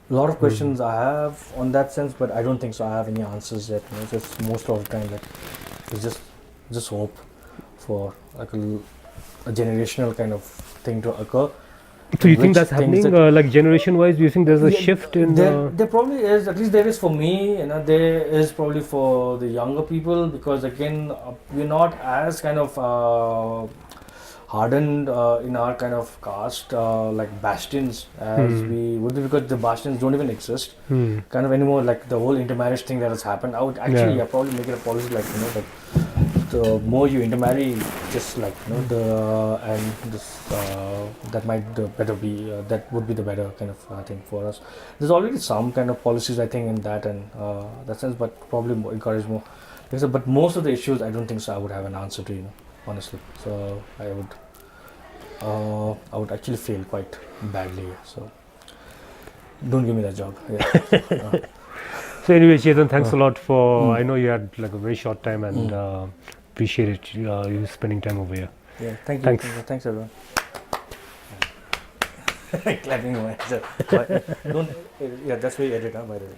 lot of questions I have on that sense, but I don't think so I have any answers yet. Just most of the time, like it's just hope for like a generational kind of thing to occur. So you think Which that's things happening, like generation-wise? Do you think there's a Yeah, shift in? there probably is, at least there is for me, there is probably for the younger people, because again we're not as kind of hardened in our kind of caste like bastions as we would be, because the bastions don't even exist kind of anymore, like the whole intermarriage thing that has happened. I would actually probably make it a policy, like that the more you intermarry, just like the and this that might the better be that would be the better kind of thing for us. There's already some kind of policies, I think, in that and that sense, but probably more, encourage more. But most of the issues, I don't think so I would have an answer to, honestly. So I would actually fail quite badly. So don't give me that job. Yeah. So anyway, Chetan, thanks a lot for. I know you had like a very short time, and appreciate it. You spending time over here. Yeah. Thank you. Thanks. Thanks everyone. Clapping my hands. Don't. Yeah, that's where you edit, by the way.